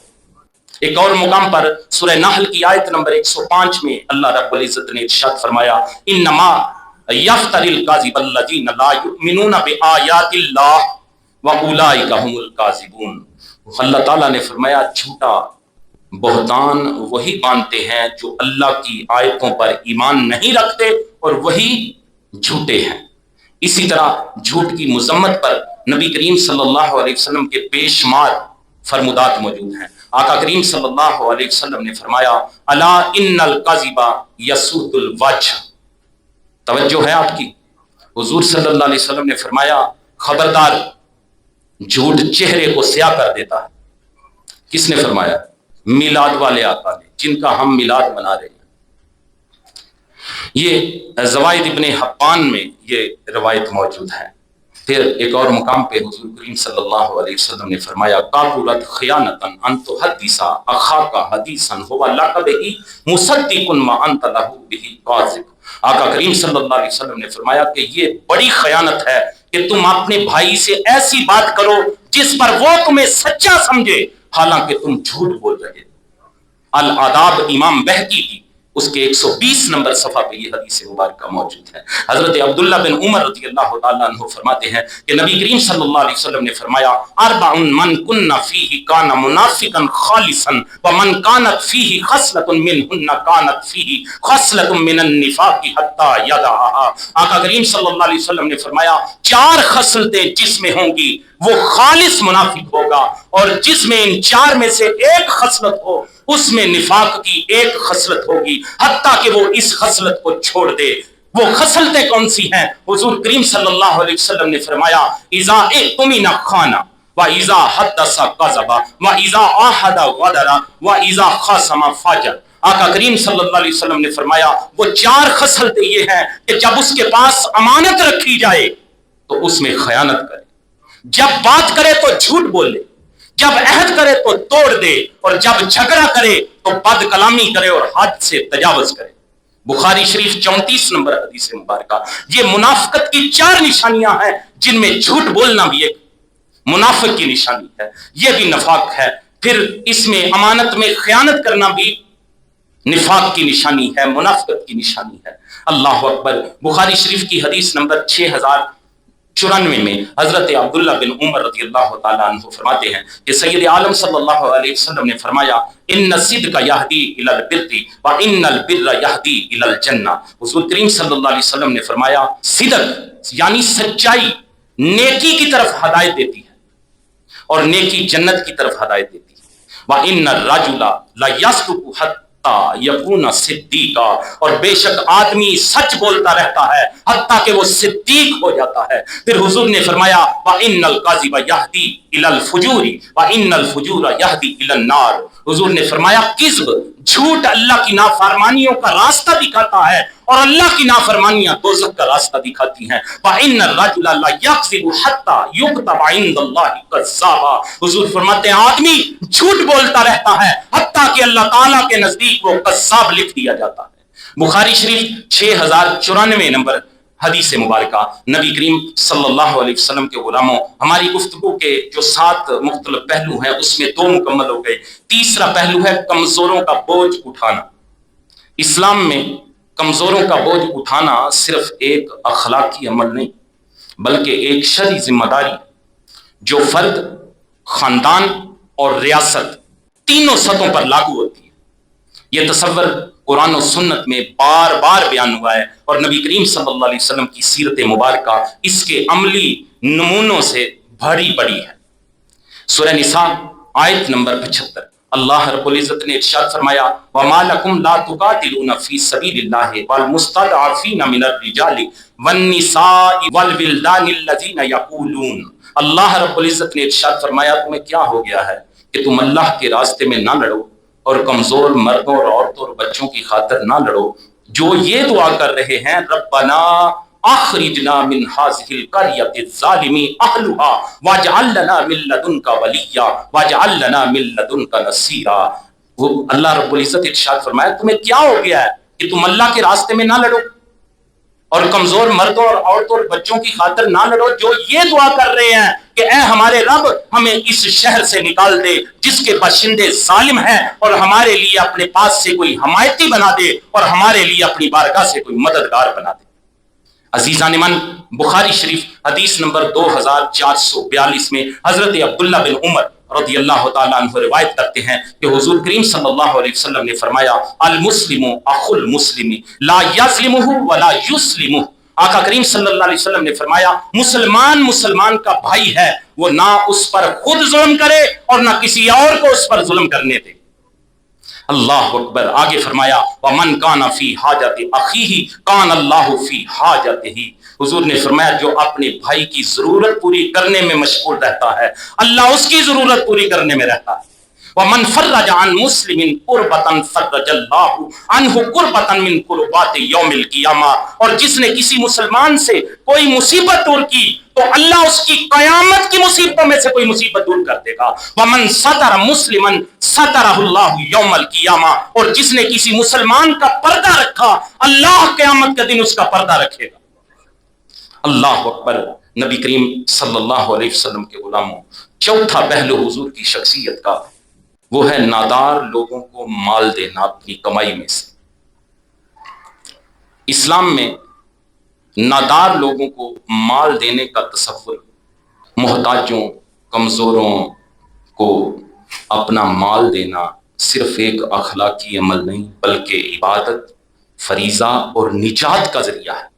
Speaker 1: ایک اور مقام پر سورہ نحل کی آیت نمبر 105 میں اللہ رب العزت نے ارشاد فرمایا انما یفتری الکاذب الذین لا یؤمنون بآیات اللہ واولئک هم الکاذبون۔ اللہ تعالیٰ نے فرمایا جھوٹا بہتان وہی باندھتے ہیں جو اللہ کی آیتوں پر ایمان نہیں رکھتے اور وہی جھوٹے ہیں۔ اسی طرح جھوٹ کی مذمت پر نبی کریم صلی اللہ علیہ وسلم کے بے شمار فرمودات موجود ہیں۔ آقا کریم صلی اللہ علیہ وسلم نے فرمایا الا ان الکذب یسود الوجہ، توجہ ہے آپ کی، حضور صلی اللہ علیہ وسلم نے فرمایا خبردار، جھوٹ چہرے کو سیاہ کر دیتا ہے۔ کس نے فرمایا؟ میلاد والے آقا نے، جن کا ہم میلاد منا رہے ہیں۔ یہ زوائد ابن حبان میں یہ روایت موجود ہے۔ پھر ایک اور مقام پہ حضور کریم صلی اللہ علیہ وسلم نے فرمایا کابرت خیانتا ان تحدث اخاک حدیثا هو لک به مصدق وانت له به کاذب۔ آقا کریم صلی اللہ علیہ وسلم نے فرمایا کہ یہ بڑی خیانت ہے کہ تم اپنے بھائی سے ایسی بات کرو جس پر وہ تمہیں سچا سمجھے حالانکہ تم جھوٹ بول رہے۔ الآداب امام بہقی کی اس کے 120 نمبر صفحہ پہ یہ حدیث مبارکہ موجود ہے۔ حضرت عبداللہ بن عمر رضی اللہ تعالیٰ عنہ فرماتے ہیں کہ نبی کریم صلی اللہ علیہ وسلم نے فرمایا اربع من کن فیہ کان منافقا خالصا ومن کانت فیہ خصلۃ منہن کانت فیہ خصلۃ من النفاق حتی یدعها۔ آقا کریم صلی اللہ علیہ وسلم نے فرمایا 4 خصلتیں جس میں ہوں گی وہ خالص منافق ہوگا، اور جس میں ان 4 میں سے ایک خصلت ہو اس میں نفاق کی ایک خصلت ہوگی حتیٰ کہ وہ اس خصلت کو چھوڑ دے۔ وہ خصلتیں کون سی ہیں؟ حضور کریم صلی اللہ علیہ وسلم نے فرمایا اذا اؤتمن خان واذا حدث کذب واذا عاہد غدر واذا خاصم فجر۔ آقا کریم صلی اللہ علیہ وسلم نے فرمایا وہ 4 خصلتیں یہ ہیں کہ جب اس کے پاس امانت رکھی جائے تو اس میں خیانت کرے، جب بات کرے تو جھوٹ بولے، جب عہد کرے تو توڑ دے، اور جب جھگڑا کرے تو بد کلامی کرے اور حد سے تجاوز کرے۔ بخاری شریف 34 نمبر حدیث مبارکہ۔ یہ منافقت کی 4 نشانیاں ہیں جن میں جھوٹ بولنا بھی ایک منافق کی نشانی ہے، یہ بھی نفاق ہے۔ پھر اس میں امانت میں خیانت کرنا بھی نفاق کی نشانی ہے، منافقت کی نشانی ہے۔ اللہ اکبر۔ بخاری شریف کی حدیث نمبر 6094 میں حضرت عبداللہ بن عمر رضی اللہ تعالیٰ عنہ فرماتے ہیں کہ سید عالم صلی اللہ علیہ وسلم نے فرمایا ان الصدق یہدی الی البر وان البر یہدی الی الجنہ۔ حضور کریم صلی اللہ علیہ وسلم نے فرمایا صدق یعنی سچائی نیکی کی طرف ہدایت دیتی ہے اور نیکی جنت کی طرف ہدایت دیتی ہے۔ وان الرجل لیصدق حتی یکون صدیقا، اور بے شک آدمی سچ بولتا رہتا ہے حتیٰ کہ وہ صدیق ہو جاتا ہے۔ پھر حضور نے فرمایا وَإِنَّ الْكَاذِبَ يَهْدِي إِلَى الْفُجُورِ وَإِنَّ الْفُجُورَ يَهْدِي إِلَى النَّارِ۔ حضور نے فرمایا کذب، جھوٹ اللہ کی نافرمانیوں کا راستہ دکھاتا ہے اور اللہ کی نافرمانیاں دوزخ کا راستہ دکھاتی ہیں۔ وَإِنَّ الرَّجُلَ لَيَكْذِبُ حَتَّى يُكْتَبَ عِندَ اللَّهِ كَذَّابًا۔ حضور فرماتے ہیں آدمی جھوٹ بولتا رہتا ہے حتیٰ کہ اللہ تعالیٰ کے نزدیک وہ کذاب لکھ دیا جاتا ہے۔ بخاری شریف 6094 نمبر حدیث مبارکہ۔ نبی کریم صلی اللہ علیہ وسلم کے غلاموں، ہماری گفتگو کے جو 7 مختلف پہلو ہیں اس میں 2 مکمل ہو گئے۔ تیسرا پہلو ہے کمزوروں کا بوجھ اٹھانا۔ اسلام میں کمزوروں کا بوجھ اٹھانا صرف ایک اخلاقی عمل نہیں بلکہ ایک شرعی ذمہ داری جو فرد، خاندان اور ریاست تینوں سطحوں پر لاگو ہوتی ہے۔ یہ تصور قرآن و سنت میں بار بار بیان ہوا ہے اور نبی کریم صلی اللہ علیہ وسلم کی سیرت مبارکہ اس کے عملی نمونوں سے بھری پڑی ہے۔ سورہ نساء آیت نمبر 75، اللہ رب العزت نے ارشاد فرمایا وَمَا لَكُمْ لَا تُقَاتِلُونَ فِي سَبِيلِ اللَّهِ وَالْمُسْتَضْعَفِينَ مِنَ الرِّجَالِ وَالنِّسَاءِ وَالْوِلْدَانِ الَّذِينَ يَقُولُونَ۔ اللہ رب العزت نے ارشاد فرمایا تمہیں کیا ہو گیا ہے کہ تم اللہ کے راستے میں نہ لڑو اور کمزور مردوں اور عورتوں اور بچوں کی خاطر نہ لڑو جو یہ دعا کر رہے ہیں ربنا اخرجنا من هذه القرية الظالم اهلها واجعل لنا من لدنك وليا واجعل لنا من لدنك نصيرا۔ وہ اللہ رب العزت ارشاد فرمایا تمہیں کیا ہو گیا ہے کہ تم اللہ کے راستے میں نہ لڑو اور کمزور مردوں اور عورتوں اور بچوں کی خاطر نہ لڑو جو یہ دعا کر رہے ہیں کہ اے ہمارے رب ہمیں اس شہر سے نکال دے جس کے باشندے ظالم ہیں اور ہمارے لیے اپنے پاس سے کوئی حمایتی بنا دے اور ہمارے لیے اپنی بارگاہ سے کوئی مددگار بنا دے۔ عزیزان من، بخاری شریف حدیث نمبر 2442 میں حضرت عبداللہ بن عمر رضی اللہ تعالیٰ عنہ روایت کرتے ہیں کہ حضور کریم صلی اللہ علیہ وسلم نے فرمایا المسلم اخو المسلم لا یظلمہ ولا یسلمہ۔ آقا کریم صلی اللہ علیہ وسلم نے فرمایا مسلمان مسلمان کا بھائی ہے، وہ نہ اس پر خود ظلم کرے اور نہ کسی اور کو اس پر ظلم کرنے دے۔ اللہ اکبر۔ آگے فرمایا وَمَنْ كَانَ فِي حَاجَةِ أَخِيهِ كَانَ اللَّهُ فِي حَاجَتِهِ۔ حضور نے فرمایا جو اپنے بھائی کی ضرورت پوری کرنے میں مشغول رہتا ہے اللہ اس کی ضرورت پوری کرنے میں رہتا ہے۔ وَمَنْ فَرَّجَ عَنْ مُسْلِمٍ كُرْبَةً فَرَّجَ اللَّهُ عَنْهُ كُرْبَةً مِنْ كُرُبَاتِ يَوْمِ الْقِيَامَةِ، اور جس نے کسی مسلمان سے کوئی مصیبت دور کی تو اللہ اس کی قیامت کی مصیبتوں میں سے کوئی مصیبت دور کر دے گا۔ وَمَنْ سَتَرَ مُسْلِمًا سَتَرَهُ اللَّهُ يَوْمَ الْقِيَامَةِ، اور جس نے کسی مسلمان کا پردہ رکھا اللہ قیامت کے دن اس کا پردہ رکھے گا۔ اللہ اکبر۔ نبی کریم صلی اللہ علیہ وسلم کے غلاموں، چوتھا پہلو حضور کی شخصیت کا وہ ہے نادار لوگوں کو مال دینا اپنی کمائی میں سے۔ اسلام میں نادار لوگوں کو مال دینے کا تصور، محتاجوں کمزوروں کو اپنا مال دینا صرف ایک اخلاقی عمل نہیں بلکہ عبادت، فریضہ اور نجات کا ذریعہ ہے۔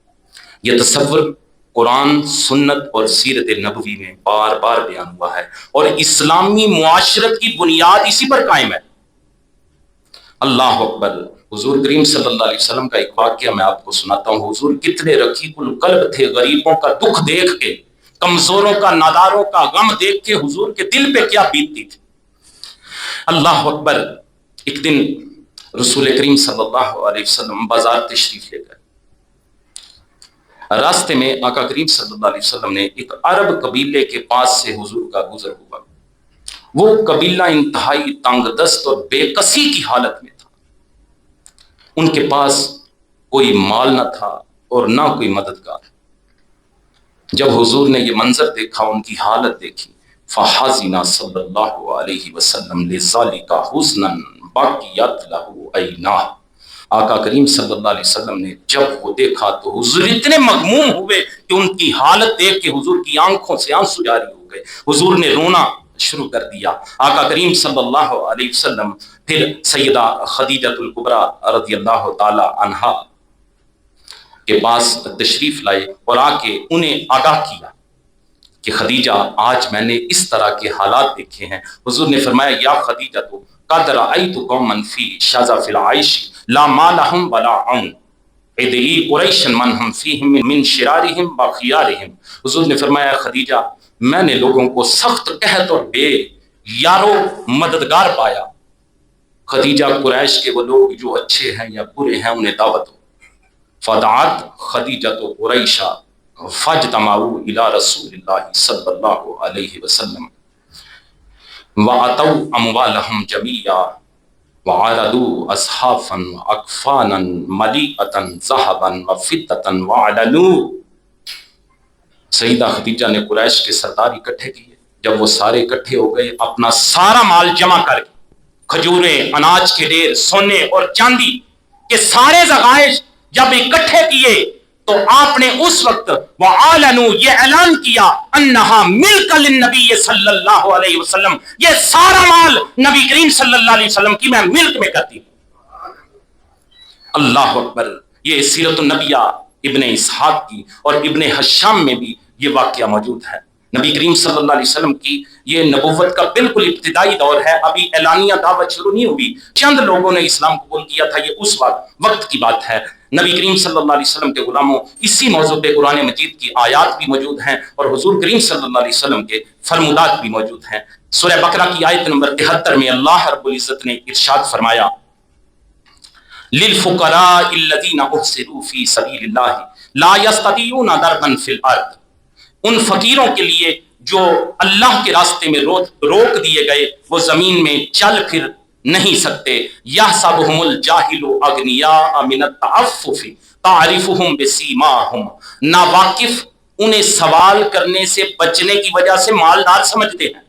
Speaker 1: یہ تصور قرآن، سنت اور سیرت نبوی میں بار بار بیان ہوا ہے اور اسلامی معاشرت کی بنیاد اسی پر قائم ہے۔ اللہ اکبر۔ حضور کریم صلی اللہ علیہ وسلم کا ایک واقعہ میں آپ کو سناتا ہوں۔ حضور کتنے رقیق القلب تھے، غریبوں کا دکھ دیکھ کے، کمزوروں کا، ناداروں کا غم دیکھ کے حضور کے دل پہ کیا بیتتی تھی۔ اللہ اکبر۔ ایک دن رسول کریم صلی اللہ علیہ وسلم بازار تشریف لے گئے۔ راستے میں آقا کریم صلی اللہ علیہ وسلم نے ایک عرب قبیلے کے پاس سے حضور کا گزر ہوا۔ وہ قبیلہ انتہائی تنگ دست اور بے کسی کی حالت میں تھا۔ ان کے پاس کوئی مال نہ تھا اور نہ کوئی مددگار۔ جب حضور نے یہ منظر دیکھا، ان کی حالت دیکھی، فحزن صلی اللہ علیہ وسلم لذالک حزنا بقیت لہ عیناہ۔ آقا کریم صلی اللہ علیہ وسلم نے جب وہ دیکھا تو حضور اتنے مغموم ہوئے کہ ان کی حالت دیکھ کے حضور کی آنکھوں سے آنسو جاری ہو گئے، حضور نے رونا شروع کر دیا۔ آقا کریم صلی اللہ علیہ وسلم پھر سیدہ خدیجۃ الکبریٰ رضی اللہ تعالی عنہا کے پاس تشریف لائے اور آ کے انہیں آگاہ کیا کہ خدیجہ آج میں نے اس طرح کے حالات دیکھے ہیں۔ حضور نے فرمایا یا خدیجہ تو قد رأیت قوما فی شذف العیش لا ما لهم ولا عون ادعی قریش من ہم فیہم من شرارہم و خیارہم۔ حضور نے فرمایا خدیجہ میں نے لوگوں کو سخت قحط اور بے یارو مددگار پایا، خدیجہ قریش کے وہ لوگ جو اچھے ہیں یا برے ہیں انہیں دعوت ہو۔ فدعت خدیجۃ قریشا فاجتمعوا الى رسول اللہ صلی اللہ علیہ وسلم واتوا اموالهم جميعا وعرضوا اصحافا واکفانا ملیئة ذهبا وفضة وعلنوا۔ سیدہ خدیجہ نے قریش کے سردار اکٹھے کیے، جب وہ سارے اکٹھے ہو گئے اپنا سارا مال جمع کر کے، کھجوریں، اناج کے ڈھیر، سونے اور چاندی کے سارے ذخائر جب اکٹھے کیے تو آپ نے اس وقت وَعَلَنُوا یہ اعلان کیا انہا ملک للنبی صلی اللہ علیہ وسلم، یہ سارا مال نبی کریم صلی اللہ علیہ وسلم کی میں ملک میں کرتی ہوں۔ اللہ اکبر۔ یہ سیرت النبیہ ابن اسحاق کی اور ابن حشام میں بھی یہ واقعہ موجود ہے۔ نبی کریم صلی اللہ علیہ وسلم کی یہ نبوت کا بالکل ابتدائی دور ہے، ابھی اعلانیہ دعوت شروع نہیں ہوئی، چند لوگوں نے اسلام قبول کیا تھا، یہ اس وقت کی بات ہے۔ نبی کریم صلی اللہ علیہ وسلم کے غلاموں اسی موضوع پہ قرآن مجید کی آیات بھی موجود ہیں اور حضور کریم صلی اللہ علیہ وسلم کے فرمودات بھی موجود ہیں۔ سورہ بقرہ کی آیت نمبر 73 میں اللہ رب العزت نے ارشاد فرمایا للفقراء الذین احصروا فی سبیل اللہ لا یستطیعون ضربا فی الارض، ان فقیروں کے لیے جو اللہ کے راستے میں روک دیے گئے، وہ زمین میں چل پھر نہیں سکتے۔ یحسبہم الجاہل اغنیاء من التعفف تعرفہم بسیماہم، ناواقف انہیں سوال کرنے سے بچنے کی وجہ سے مالدار سمجھتے ہیں،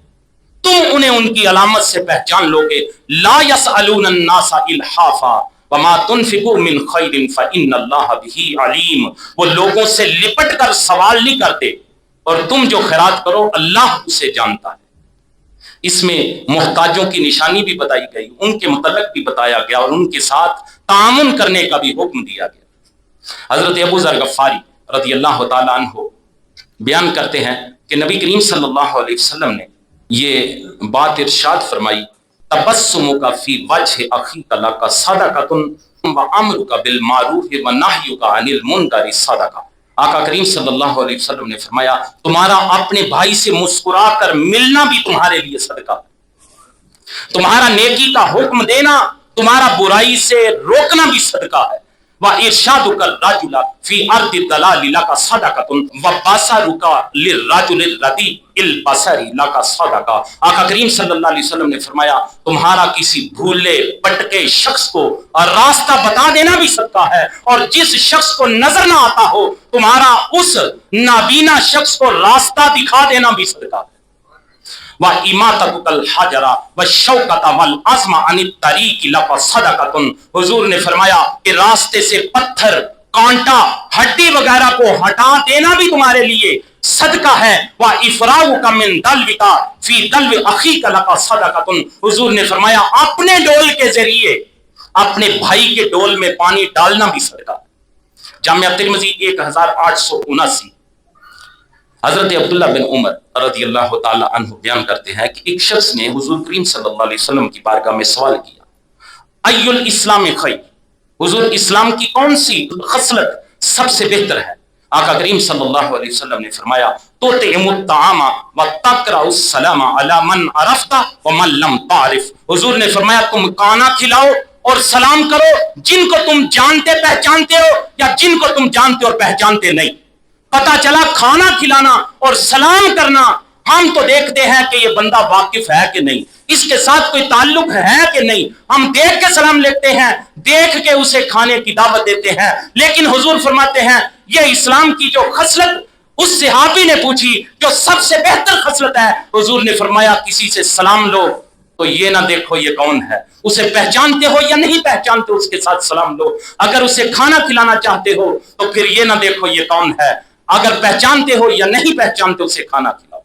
Speaker 1: تم انہیں ان کی علامت سے پہچان لوگے۔ لا یسألون الناس الحافا وما تنفقوا من خیر فإن اللہ بہ علیم، وہ لوگوں سے لپٹ کر سوال نہیں کرتے اور تم جو خیرات کرو اللہ اسے جانتا ہے۔ اس میں محتاجوں کی نشانی بھی بتائی گئی، ان کے متعلق بھی بتایا گیا اور ان کے ساتھ تعاون کرنے کا بھی حکم دیا گیا۔ حضرت ابو ذر غفاری رضی اللہ تعالیٰ عنہ بیان کرتے ہیں کہ نبی کریم صلی اللہ علیہ وسلم نے یہ بات ارشاد فرمائی تبسمک فی وجہ اخیک لک صدقۃ وامرک بالمعروف ونہیک عن المنکر صدقہ۔ آقا کریم صلی اللہ علیہ وسلم نے فرمایا تمہارا اپنے بھائی سے مسکرا کر ملنا بھی تمہارے لیے صدقہ ہے، تمہارا نیکی کا حکم دینا، تمہارا برائی سے روکنا بھی صدقہ ہے۔ وَإِرْشَادُكَ الرَّجُلَ فِي أَرْضِ الضَّلَالِ لَكَ صَدَقَةٌ وَبَصَرُكَ لِلرَّجُلِ الرَّدِيءِ الْبَصَرِ لَكَ صَدَقَةٌ۔ آقا کریم صلی اللہ علیہ وسلم نے فرمایا تمہارا کسی بھولے بٹکے شخص کو راستہ بتا دینا بھی صدقہ ہے، اور جس شخص کو نظر نہ آتا ہو تمہارا اس نابینا شخص کو راستہ دکھا دینا بھی صدقہ ہے۔ وَإِمَاتَتُكَ الْحَجَرَ وَالشَّوْكَةَ وَالْعَزْمَ عَنِ الطَّرِيقِ لَكَ صَدَقَةٌ۔ حضور نے فرمایا کہ راستے سے پتھر، کانٹا، ہڈی وغیرہ کو ہٹا دینا بھی تمہارے لیے صدقہ ہے۔ وَإِفْرَاغُكَ مِنْ دَلْوِكَ فِي دَلْوِ أَخِيكَ لَكَ صَدَقَةٌ۔ حضور نے فرمایا اپنے ڈول کے ذریعے اپنے بھائی کے ڈول میں پانی ڈالنا بھی صدقہ ہے۔ جامعہ ترمذی 1879۔ حضرت عبداللہ بن عمر رضی اللہ تعالی عنہ بیان کرتے ہیں کہ ایک شخص نے حضور کریم صلی اللہ علیہ وسلم کی بارگاہ میں سوال کیا ای الاسلام خیر، حضور اسلام کی کون سی خصلت سب سے بہتر ہے؟ آقا کریم صلی اللہ علیہ وسلم نے فرمایا تطعم الطعام وتقرأ السلام علی من عرفت ومن لم تعرف۔ حضور نے فرمایا تم کھانا کھلاؤ اور سلام کرو جن کو تم جانتے پہچانتے ہو یا جن کو تم جانتے اور پہچانتے نہیں۔ پتا چلا کھانا کھلانا اور سلام کرنا، ہم تو دیکھتے ہیں کہ یہ بندہ واقف ہے کہ نہیں، اس کے ساتھ کوئی تعلق ہے کہ نہیں، ہم دیکھ کے سلام لیتے ہیں، دیکھ کے اسے کھانے کی دعوت دیتے ہیں، لیکن حضور فرماتے ہیں یہ اسلام کی جو خصلت اس صحابی نے پوچھی جو سب سے بہتر خصلت ہے، حضور نے فرمایا کسی سے سلام لو تو یہ نہ دیکھو یہ کون ہے، اسے پہچانتے ہو یا نہیں پہچانتے اس کے ساتھ سلام لو، اگر اسے کھانا کھلانا چاہتے ہو تو پھر یہ نہ دیکھو یہ کون ہے، اگر پہچانتے ہو یا نہیں پہچانتے اسے کھانا کھلاؤ۔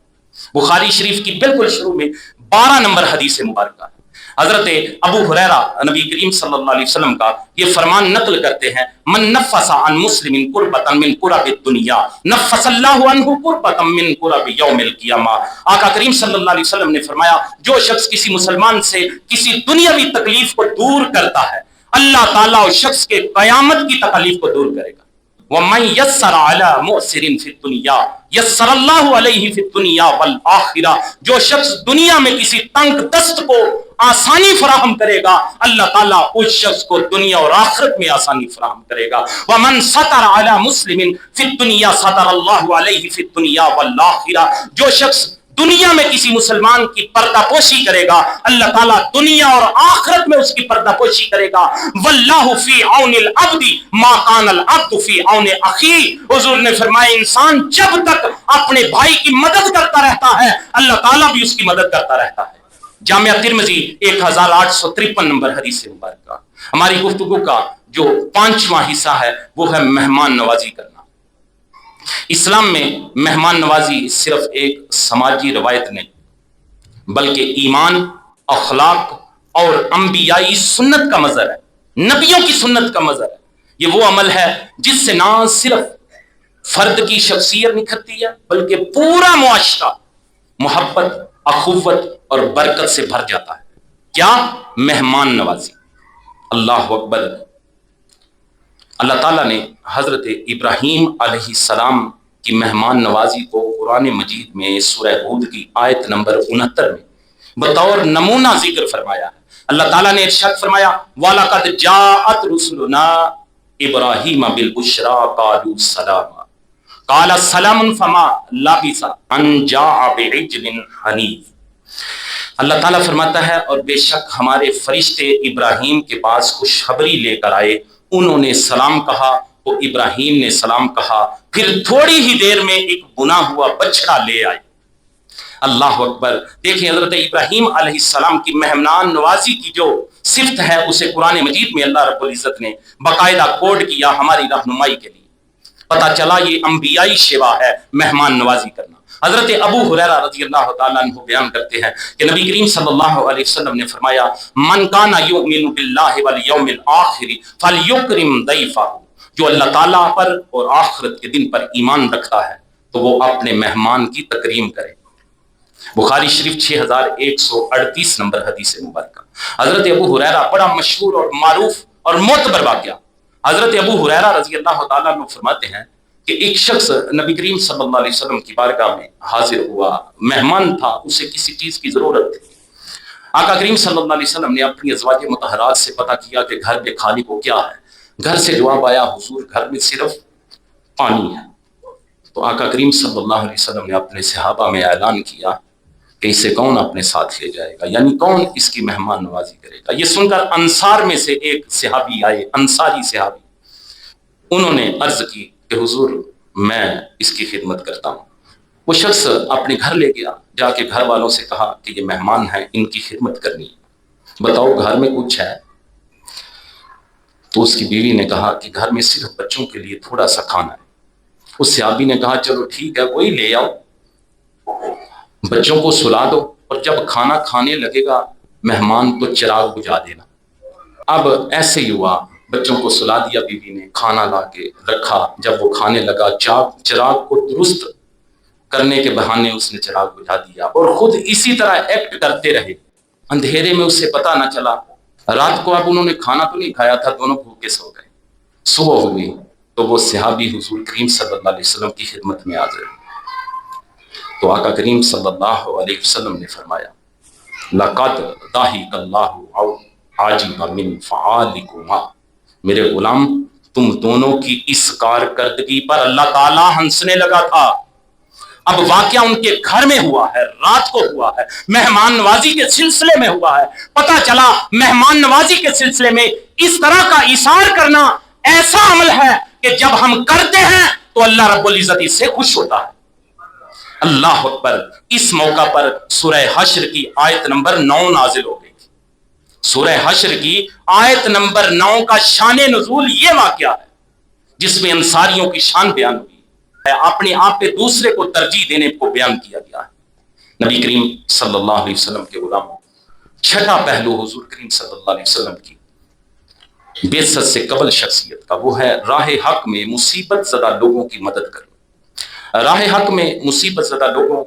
Speaker 1: بخاری شریف کی بالکل شروع میں 12 نمبر حدیث مبارکہ ہے، حضرت ابو ہریرہ نبی کریم صلی اللہ علیہ وسلم کا یہ فرمان نقل کرتے ہیں، من نفس عن مسلم کربۃ من کرب الدنیا نفس اللہ عنہ کربۃ من کرب یوم القیامہ۔ آقا کریم صلی اللہ علیہ وسلم نے فرمایا جو شخص کسی مسلمان سے کسی دنیاوی تکلیف کو دور کرتا ہے، اللہ تعالیٰ اس شخص کے قیامت کی تکلیف کو دور کرے گا۔ وَمَن يَسَّرَ عَلَى مُعْسِرٍ فِي الدُّنْيَا يَسَّرَ اللَّهُ عَلَيْهِ فِي الدُّنْيَا وَالْآخِرَةِ، جو شخص دنیا میں کسی تنگ دست کو آسانی فراہم کرے گا، اللہ تعالیٰ اس شخص کو دنیا اور آخرت میں آسانی فراہم کرے گا۔ وَمَن سَتَرَ عَلَى مُسْلِمٍ فِي الدُّنْيَا سَتَرَ اللَّهُ عَلَيْهِ فِي الدُّنْيَا وَالْآخِرَةِ، جو شخص دنیا میں کسی مسلمان کی پردہ پوشی کرے گا، اللہ تعالیٰ دنیا اور آخرت میں اس کی پردہ پوشی کرے گا۔ واللہ فی عون العبد ما کان العبد فی عون اخی، حضور نے فرمایا انسان جب تک اپنے بھائی کی مدد کرتا رہتا ہے اللہ تعالیٰ بھی اس کی مدد کرتا رہتا ہے۔ جامعہ ترمذی 1853 نمبر حدیث مبارکہ۔ ہماری گفتگو کا جو 5واں حصہ ہے وہ ہے مہمان نوازی کرنا۔ اسلام میں مہمان نوازی صرف ایک سماجی روایت نہیں بلکہ ایمان، اخلاق اور انبیائی سنت کا مظہر ہے، نبیوں کی سنت کا مظہر ہے۔ یہ وہ عمل ہے جس سے نہ صرف فرد کی شخصیت نکھرتی ہے بلکہ پورا معاشرہ محبت، اخوت اور برکت سے بھر جاتا ہے۔ کیا؟ مہمان نوازی۔ اللہ اکبر۔ اللہ تعالیٰ نے حضرت ابراہیم علیہ السلام کی مہمان نوازی کو قرآن مجید میں سورہ ہود کی آیت نمبر 69 میں بطور نمونہ ذکر فرمایا ہے۔ اللہ تعالیٰ نے ارشاد فرمایا وَلَقَدْ جَاءَتْ رُسُلُنَا إِبْرَاهِيمَ بِالْبُشْرَىٰ قَالُوا سَلَامًا قَالَ سَلَامٌ فَمَا لَبِثَ أَن جَاءَ بِعِجْلٍ حَنِيذٍ۔ اللہ تعالیٰ فرماتا ہے اور بے شک ہمارے فرشتے ابراہیم کے پاس خوشخبری لے کر آئے، انہوں نے سلام کہا تو ابراہیم نے سلام کہا، پھر تھوڑی ہی دیر میں ایک بنا ہوا بچڑا لے آئے۔ اللہ اکبر۔ دیکھیں حضرت ابراہیم علیہ السلام کی مہمان نوازی کی جو صفت ہے اسے قرآن مجید میں اللہ رب العزت نے باقاعدہ کوڈ کیا ہماری رہنمائی کے لیے۔ پتہ چلا یہ انبیائی شیوا ہے مہمان نوازی کرنا۔ حضرت ابو ہریرہ رضی اللہ تعالیٰ عنہ بیان کرتے ہیں کہ نبی کریم صلی اللہ علیہ وسلم نے فرمایا من کان یؤمن باللہ والیوم الآخر فلیکرم ضیفہ، جو اللہ تعالیٰ پر اور آخرت کے دن پر ایمان رکھتا ہے تو وہ اپنے مہمان کی تکریم کرے۔ بخاری شریف 6138 نمبر حدیث مبارکہ۔ حضرت ابو ہریرہ بڑا مشہور اور معروف اور معتبر واقعہ، حضرت ابو ہریرہ رضی اللہ تعالیٰ عنہ فرماتے ہیں کہ ایک شخص نبی کریم صلی اللہ علیہ وسلم کی بارگاہ میں حاضر ہوا، مہمان تھا، اسے کسی چیز کی ضرورت تھی۔ آقا کریم صلی اللہ علیہ وسلم نے اپنی ازواج مطہرات سے پتہ کیا کہ گھر میں کھانے کو کیا ہے۔ گھر سے جواب آیا حضور گھر میں صرف پانی ہے۔ تو آقا کریم صلی اللہ علیہ وسلم نے اپنے صحابہ میں اعلان کیا کہ اسے کون اپنے ساتھ لے جائے گا، یعنی کون اس کی مہمان نوازی کرے گا۔ یہ سن کر انصار میں سے ایک صحابی آئے، انصاری صحابی، انہوں نے عرض کی کہ حضور میں اس کی خدمت کرتا ہوں۔ وہ شخص اپنے گھر لے گیا، جا کے گھر والوں سے کہا کہ یہ مہمان ہیں، ان کی خدمت کرنی ہے، بتاؤ گھر میں کچھ ہے؟ تو اس کی بیوی نے کہا کہ گھر میں صرف بچوں کے لیے تھوڑا سا کھانا ہے۔ اس صحابی نے کہا چلو ٹھیک ہے وہی لے آؤ، بچوں کو سلا دو اور جب کھانا کھانے لگے گا مہمان تو چراغ بجھا دینا۔ اب ایسے ہی ہوا، بچوں کو سلا دیا بیوی نے، کھانا لا کے رکھا، جب وہ کھانے لگا چراغ کو درست کرنے کے بہانے اس نے چراغ بجھا دیا اور خود اسی طرح ایکٹ کرتے رہے۔ اندھیرے میں اسے پتہ نہ چلا، رات کو اب انہوں نے کھانا تو نہیں کھایا تھا، دونوں بھوکے سو گئے۔ صبح ہوئی تو وہ صحابی حضور کریم صلی اللہ علیہ وسلم کی خدمت میں حاضر، تو آقا کریم صلی اللہ علیہ وسلم نے فرمایا لَقَدْ ضَحِكَ اللَّهُ عَجِبَ مِنْ فَعَالِكُمَا، میرے غلام تم دونوں کی اس کارکردگی پر اللہ تعالیٰ ہنسنے لگا تھا۔ اب واقعہ ان کے گھر میں ہوا ہے، رات کو ہوا ہے، مہمان نوازی کے سلسلے میں ہوا ہے۔ پتہ چلا مہمان نوازی کے سلسلے میں اس طرح کا ایثار کرنا ایسا عمل ہے کہ جب ہم کرتے ہیں تو اللہ رب العزت اس سے خوش ہوتا ہے۔ اللہ اکبر۔ اس موقع پر سورہ حشر کی آیت نمبر 9 نازل ہو گئی۔ سورہ حشر کی آیت نمبر 9 کا شان نزول یہ واقعہ ہے جس میں انصاریوں کی شان بیان ہوئی ہے، اپنے آپ پہ دوسرے کو ترجیح دینے کو بیان کیا گیا ہے۔ نبی کریم صلی اللہ علیہ وسلم کے غلاموں، چھٹا پہلو حضور کریم صلی اللہ علیہ وسلم کی بعثت سے قبل شخصیت کا، وہ ہے راہ حق میں مصیبت زدہ لوگوں کی مدد کرنا۔ راہ حق میں مصیبت زدہ لوگوں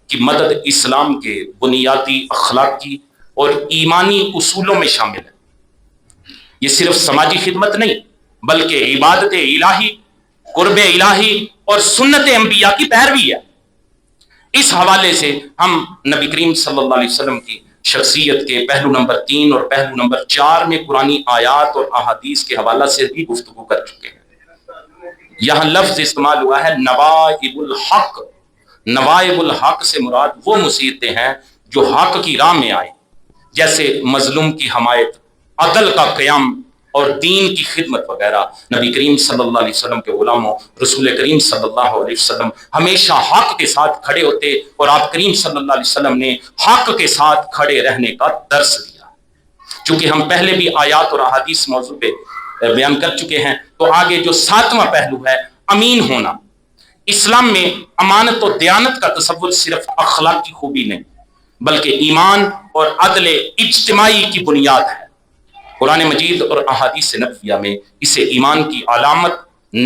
Speaker 1: کی مدد اسلام کے بنیادی اخلاقی اور ایمانی اصولوں میں شامل ہے۔ یہ صرف سماجی خدمت نہیں بلکہ عبادت الہی، قرب الہی اور سنت انبیاء کی پیروی ہے۔ اس حوالے سے ہم نبی کریم صلی اللہ علیہ وسلم کی شخصیت کے پہلو نمبر 3 اور پہلو نمبر 4 میں قرآنی آیات اور احادیث کے حوالہ سے بھی گفتگو کر چکے ہیں۔ یہاں لفظ استعمال ہوا ہے نوائب الحق۔ نوائب الحق سے مراد وہ مصیبتیں ہیں جو حق کی راہ میں آئیں، جیسے مظلوم کی حمایت، عدل کا قیام اور دین کی خدمت وغیرہ۔ نبی کریم صلی اللہ علیہ وسلم کے غلاموں، رسول کریم صلی اللہ علیہ وسلم ہمیشہ حق کے ساتھ کھڑے ہوتے، اور آپ کریم صلی اللہ علیہ وسلم نے حق کے ساتھ کھڑے رہنے کا درس دیا۔ چونکہ ہم پہلے بھی آیات اور احادیث موضوع پہ بیان کر چکے ہیں، تو آگے جو 7واں پہلو ہے امین ہونا۔ اسلام میں امانت و دیانت کا تصور صرف اخلاقی خوبی نہیں بلکہ ایمان اور عدل اجتماعی کی بنیاد ہے۔ قرآن مجید اور احادیث نبویہ میں اسے ایمان کی علامت،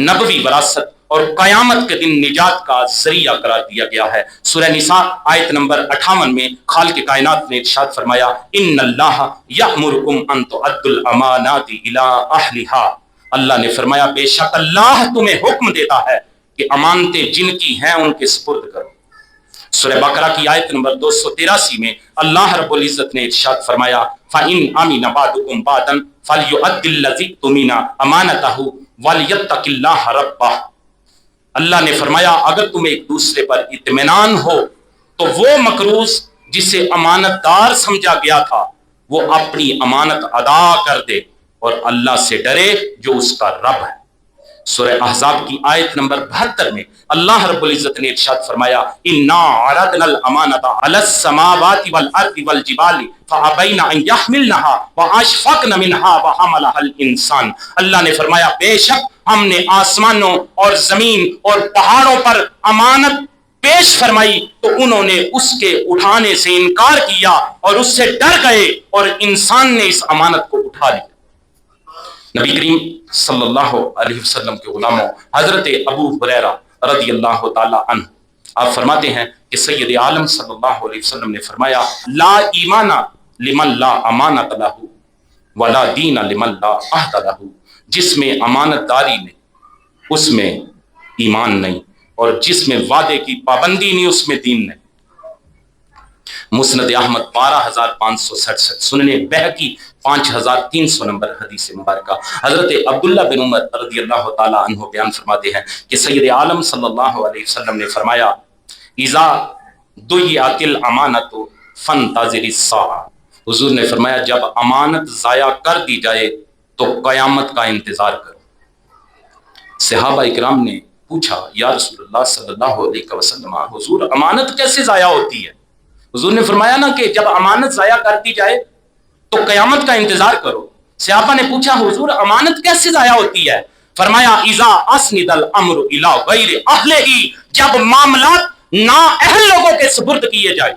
Speaker 1: نبوی وراثت اور قیامت کے دن نجات کا ذریعہ قرار دیا گیا ہے۔ سورہ نساء آیت نمبر 58 میں خالق کائنات نے ارشاد فرمایا، ان اللہ یأمرکم ان تؤدوا الامانات الی اہلھا۔ اللہ نے فرمایا بے شک اللہ تمہیں حکم دیتا ہے کہ امانتیں جن کی ہیں ان کے سپرد کرو۔ سورہ بقرہ کی آیت نمبر 283 میں اللہ رب العزت نے ارشاد فرمایا، فَإِنْ أَمِنَ بَعْضُكُمْ بَعْضًا فَلْيُؤَدِّ الَّذِي اؤْتُمِنَ أَمَانَتَهُ وَلْيَتَّقِ اللَّهَ رَبَّهُ۔ اللہ نے فرمایا اگر تمہیں ایک دوسرے پر اطمینان ہو تو وہ مقروض جسے امانت دار سمجھا گیا تھا وہ اپنی امانت ادا کر دے اور اللہ سے ڈرے جو اس کا رب ہے۔ سورہ احزاب کی آیت نمبر 72 میں اللہ رب العزت نے ارشاد فرمایا، اِنَّا عَرَضْنَا الْأَمَانَةَ عَلَى السَّمَاوَاتِ وَالْأَرْضِ وَالْجِبَالِ فَأَبَيْنَ أَن يَحْمِلْنَهَا وَأَشْفَقْنَ مِنْهَا وَحَمَلَهَا الْإِنسَانُ۔ اللہ نے فرمایا بے شک ہم نے آسمانوں اور زمین اور پہاڑوں پر امانت پیش فرمائی تو انہوں نے اس کے اٹھانے سے انکار کیا اور اس سے ڈر گئے اور انسان نے اس امانت کو اٹھا لیا۔ نبی کریم صلی اللہ علیہ وسلم کے غلاموں، حضرت ابو ہریرہ رضی اللہ تعالی عنہ آپ فرماتے ہیں کہ سید عالم صلی اللہ علیہ وسلم نے فرمایا، لا ایمان لمن لا امانت لہ ولا دین لمن لا عہد لہ۔ جس میں امانت داری نہیں اس میں ایمان نہیں، اور جس میں وعدے کی پابندی نہیں اس میں دین نہیں۔ مسند احمد 12567، سنن بہقی 5300 نمبر حدیث مبارکہ۔ حضرت عبداللہ بن عمر رضی اللہ تعالی عنہ بیان فرماتے ہیں کہ سید عالم صلی اللہ علیہ وسلم نے فرمایا، اذا ضیعت الامانۃ فانتظر الساعۃ۔ حضور نے فرمایا جب امانت ضائع کر دی جائے تو قیامت کا انتظار کرو۔ صحابہ اکرام نے پوچھا، یا رسول اللہ صلی اللہ علیہ وسلم، حضور امانت کیسے ضائع ہوتی ہے؟ حضور نے فرمایا نا کہ جب امانت ضائع کر دی جائے تو قیامت کا انتظار کرو۔ صحابہ نے پوچھا حضور امانت کیسے ضائع ہوتی ہے؟ فرمایا اذا اسند الامر الی غیر اہلہ، جب معاملات نااہل لوگوں کے سپرد کیے جائے۔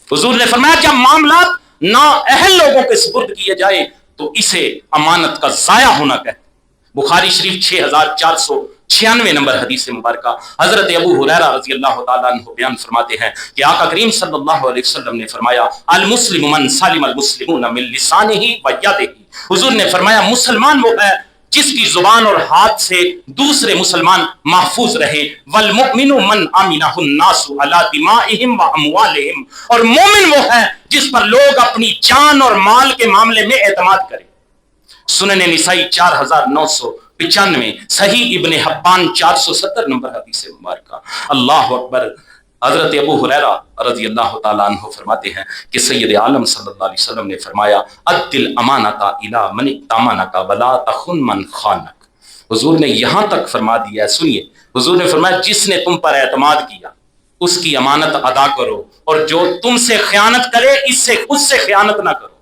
Speaker 1: حضور نے فرمایا جب معاملات نااہل لوگوں کے سپرد کیے جائے تو اسے امانت کا ضائع ہونا کہتے۔ بخاری شریف 6496 نمبر حدیث مبارکہ۔ حضرت ابو ہریرہ رضی اللہ تعالیٰ عنہ بیان فرماتے ہیں کہ آقا کریم صلی اللہ علیہ وسلم نے فرمایا، المسلم من سلم المسلمون من لسانہ و یدہ۔ حضور نے فرمایا مسلمان وہ ہے جس کی زبان اور ہاتھ سے دوسرے مسلمان محفوظ رہے، والمؤمن من امنہ الناس علی دمائہم و اموالہم، اور مومن وہ ہے جس پر لوگ اپنی جان اور مال کے معاملے میں اعتماد کریں۔ سنن نسائی 4995، صحیح ابن حبان 470 نمبر حدیث مبارکہ۔ اللہ اکبر۔ حضرت ابو ہریرہ رضی اللہ تعالیٰ عنہ فرماتے ہیں کہ سید عالم صلی اللہ علیہ وسلم نے فرمایا، ادِ الامانۃ الی من ائتمنک ولا تخن من خانک۔ حضور نے یہاں تک فرما دیا ہے، سنیے، حضور نے فرمایا جس نے تم پر اعتماد کیا اس کی امانت ادا کرو، اور جو تم سے خیانت کرے اس سے خیانت نہ کرو۔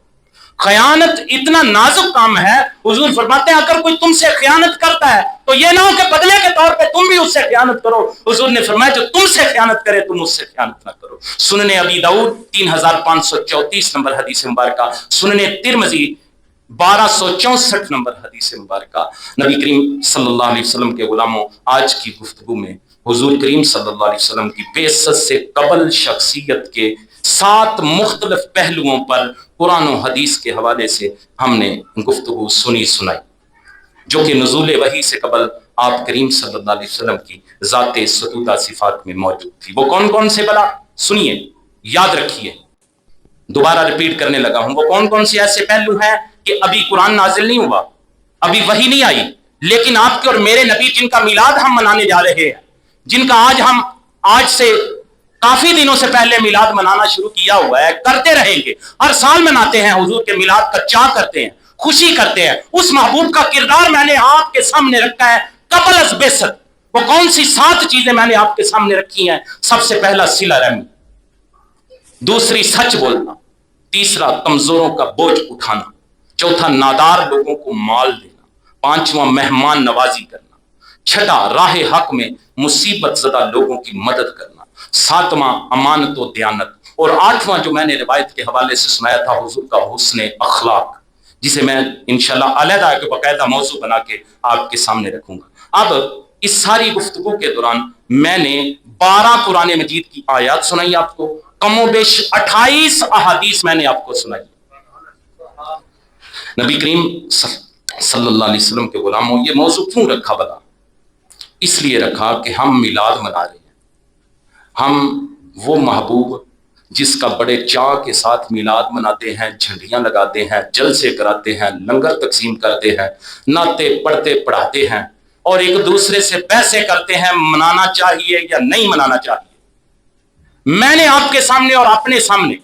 Speaker 1: خیانت اتنا نازک کام ہے، حضور فرماتے ہیں اگر کوئی تم سے خیانت کرتا ہے تو یہ نہ ہو کہ بدلے کے طور پہ تم بھی اس سے خیانت کرو۔ حضور نے فرمایا جو تم سے خیانت کرے تم اس سے خیانت نہ کرو۔ سنن ابی داؤد 3534 نمبر حدیث مبارکہ، سنن ترمذی 1264 نمبر حدیث مبارکہ۔ نبی کریم صلی اللہ علیہ وسلم کے غلاموں، آج کی گفتگو میں حضور کریم صلی اللہ علیہ وسلم کی بعثت سے قبل شخصیت کے 7 مختلف پہلوؤں پر قرآن و حدیث کے حوالے سے ہم نے گفتگو سنائی، جو کہ نزول وحی سے قبل آپ کریم صلی اللہ علیہ وسلم کی ذات ستودہ صفات میں موجود تھی۔ وہ کون کون سے بلا؟ سنیے، یاد رکھیے، دوبارہ ریپیٹ کرنے لگا ہوں۔ وہ کون کون سے ایسے پہلو ہیں کہ ابھی قرآن نازل نہیں ہوا، ابھی وحی نہیں آئی، لیکن آپ کے اور میرے نبی جن کا میلاد ہم منانے جا رہے ہیں، جن کا آج سے کافی دنوں سے پہلے میلاد منانا شروع کیا ہوا ہے، کرتے رہیں گے، ہر سال مناتے ہیں، حضور کے میلاد کا چاہ کرتے ہیں، خوشی کرتے ہیں۔ اس محبوب کا کردار میں نے آپ کے سامنے رکھا ہے قبل از بعثت۔ وہ کون سی 7 چیزیں میں نے آپ کے سامنے رکھی ہیں؟ سب سے پہلا صلہ رحمی، دوسری سچ بولنا، تیسرا کمزوروں کا بوجھ اٹھانا، چوتھا نادار لوگوں کو مال دینا، پانچواں مہمان نوازی کرنا، چھٹا راہ حق میں مصیبت زدہ لوگوں کی مدد کرنا، ساتواں امانت و دیانت، اور آٹھواں جو میں نے روایت کے حوالے سے سنایا تھا حضور کا حسن اخلاق، جسے میں انشاءاللہ علیحدہ کے باقاعدہ موضوع بنا کے آپ کے سامنے رکھوں گا۔ اب اس ساری گفتگو کے دوران میں نے 12 قرآن مجید کی آیات سنائی آپ کو، کم و بیش 28 احادیث میں نے آپ کو سنائی۔ نبی کریم صلی اللہ علیہ وسلم کے غلاموں، یہ موضوع کیوں رکھا بلا؟ اس لیے رکھا کہ ہم میلاد منا رہے ہیں، ہم وہ محبوب جس کا بڑے چاہ کے ساتھ میلاد مناتے ہیں، جھنڈیاں لگاتے ہیں، جلسے کراتے ہیں، لنگر تقسیم کرتے ہیں، نعتیں پڑھتے پڑھاتے ہیں، اور ایک دوسرے سے بحثیں کرتے ہیں منانا چاہیے یا نہیں منانا چاہیے۔ میں نے آپ کے سامنے اور اپنے سامنے،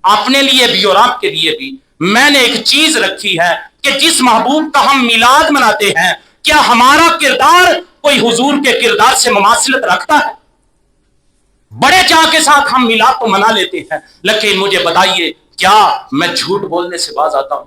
Speaker 1: اپنے لیے بھی اور آپ کے لیے بھی، میں نے ایک چیز رکھی ہے کہ جس محبوب کا ہم میلاد مناتے ہیں، کیا ہمارا کردار کوئی حضور کے کردار سے مماثلت رکھتا ہے؟ بڑے چاہ کے ساتھ ہم میلاد تو منا لیتے ہیں، لیکن مجھے بتائیے کیا میں جھوٹ بولنے سے باز آتا ہوں؟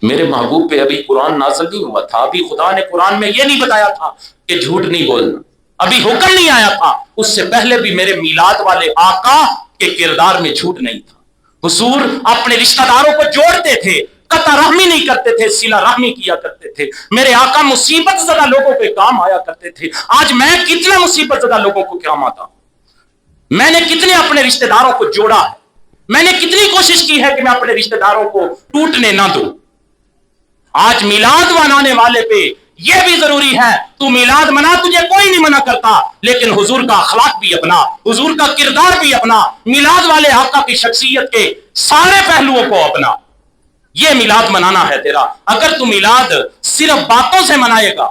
Speaker 1: میرے محبوب پہ ابھی قرآن نازل نہیں ہوا تھا، ابھی خدا نے قرآن میں یہ نہیں بتایا تھا کہ جھوٹ نہیں بولنا، ابھی حکم نہیں آیا تھا، اس سے پہلے بھی میرے میلاد والے آقا کے کردار میں جھوٹ نہیں تھا۔ حضور اپنے رشتہ داروں کو جوڑتے تھے، قطع رحمی نہیں کرتے تھے، صلہ رحمی کیا کرتے تھے۔ میرے آقا مصیبت زدہ لوگوں کے کام آیا کرتے تھے۔ آج میں کتنے مصیبت زدہ لوگوں کو کام آتا ہوں؟ میں نے کتنے اپنے رشتہ داروں کو جوڑا ہے، میں نے کتنی کوشش کی ہے کہ میں اپنے رشتہ داروں کو ٹوٹنے نہ دوں۔ آج میلاد منانے والے پہ یہ بھی ضروری ہے، تو میلاد منا، تجھے کوئی نہیں منع کرتا، لیکن حضور کا اخلاق بھی اپنا، حضور کا کردار بھی اپنا، میلاد والے آقا کی شخصیت کے سارے پہلوؤں کو اپنا۔ یہ میلاد منانا ہے تیرا۔ اگر تو میلاد صرف باتوں سے منائے گا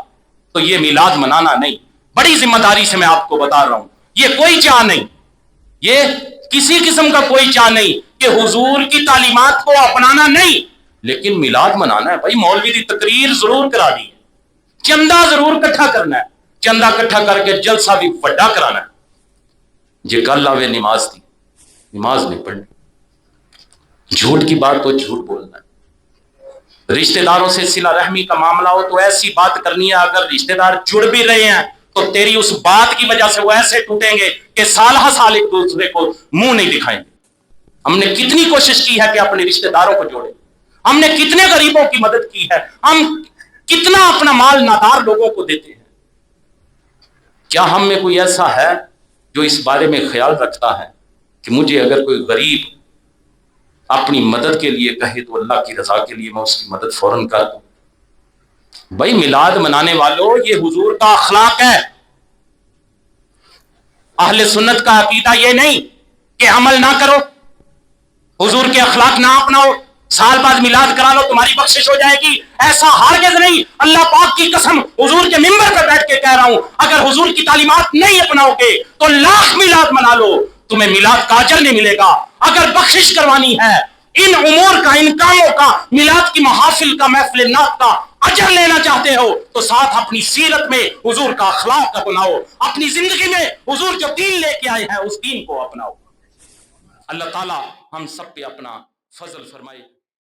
Speaker 1: تو یہ میلاد منانا نہیں۔ بڑی ذمہ داری سے میں آپ کو بتا رہا ہوں، یہ کوئی چاہ نہیں، یہ کسی قسم کا کوئی چاہ نہیں کہ حضور کی تعلیمات کو اپنانا نہیں، لیکن میلاد منانا ہے۔ بھائی مولوی دی تقریر ضرور کرا دی ہے، چندہ ضرور کٹھا کرنا ہے، چندہ کٹھا کر کے جلسہ بھی بڑا کرانا ہے۔ یہ کل آوے نماز دی، نماز نہیں پڑھنی، جھوٹ کی بات تو جھوٹ بولنا ہے۔ رشتہ داروں سے صلہ رحمی کا معاملہ ہو تو ایسی بات کرنی ہے، اگر رشتہ دار جڑ بھی رہے ہیں تو تیری اس بات کی وجہ سے وہ ایسے ٹوٹیں گے کہ سالہ سال ایک دوسرے کو منہ نہیں دکھائیں گے۔ ہم نے کتنی کوشش کی ہے کہ اپنے رشتہ داروں کو جوڑیں، ہم نے کتنے غریبوں کی مدد کی ہے، ہم کتنا اپنا مال نادار لوگوں کو دیتے ہیں۔ کیا ہم میں کوئی ایسا ہے جو اس بارے میں خیال رکھتا ہے کہ مجھے اگر کوئی غریب اپنی مدد کے لیے کہے تو اللہ کی رضا کے لیے میں اس کی مدد فوراً کر دوں؟ بھائی میلاد منانے والوں، یہ حضور کا اخلاق ہے۔ اہل سنت کا عقیدہ یہ نہیں کہ عمل نہ کرو، حضور کے اخلاق نہ اپناؤ، سال بعد میلاد کرا لو تمہاری بخشش ہو جائے گی، ایسا ہرگز نہیں۔ اللہ پاک کی قسم حضور کے منبر پہ بیٹھ کے کہہ رہا ہوں، اگر حضور کی تعلیمات نہیں اپناؤ گے تو لاکھ میلاد منا لو، تمہیں میلاد کا اجر نہیں ملے گا۔ اگر بخشش کروانی ہے ان امور کا، ان کاموں کا، میلاد کی محافل کا، محفل نعت کا اجر لینا چاہتے ہو تو ساتھ اپنی سیرت میں حضور کا اخلاق اپناؤ، اپنی زندگی میں حضور جو دین لے کے آئے ہیں اس دین کو اپناؤ۔ اللہ تعالی ہم سب پہ اپنا فضل فرمائے۔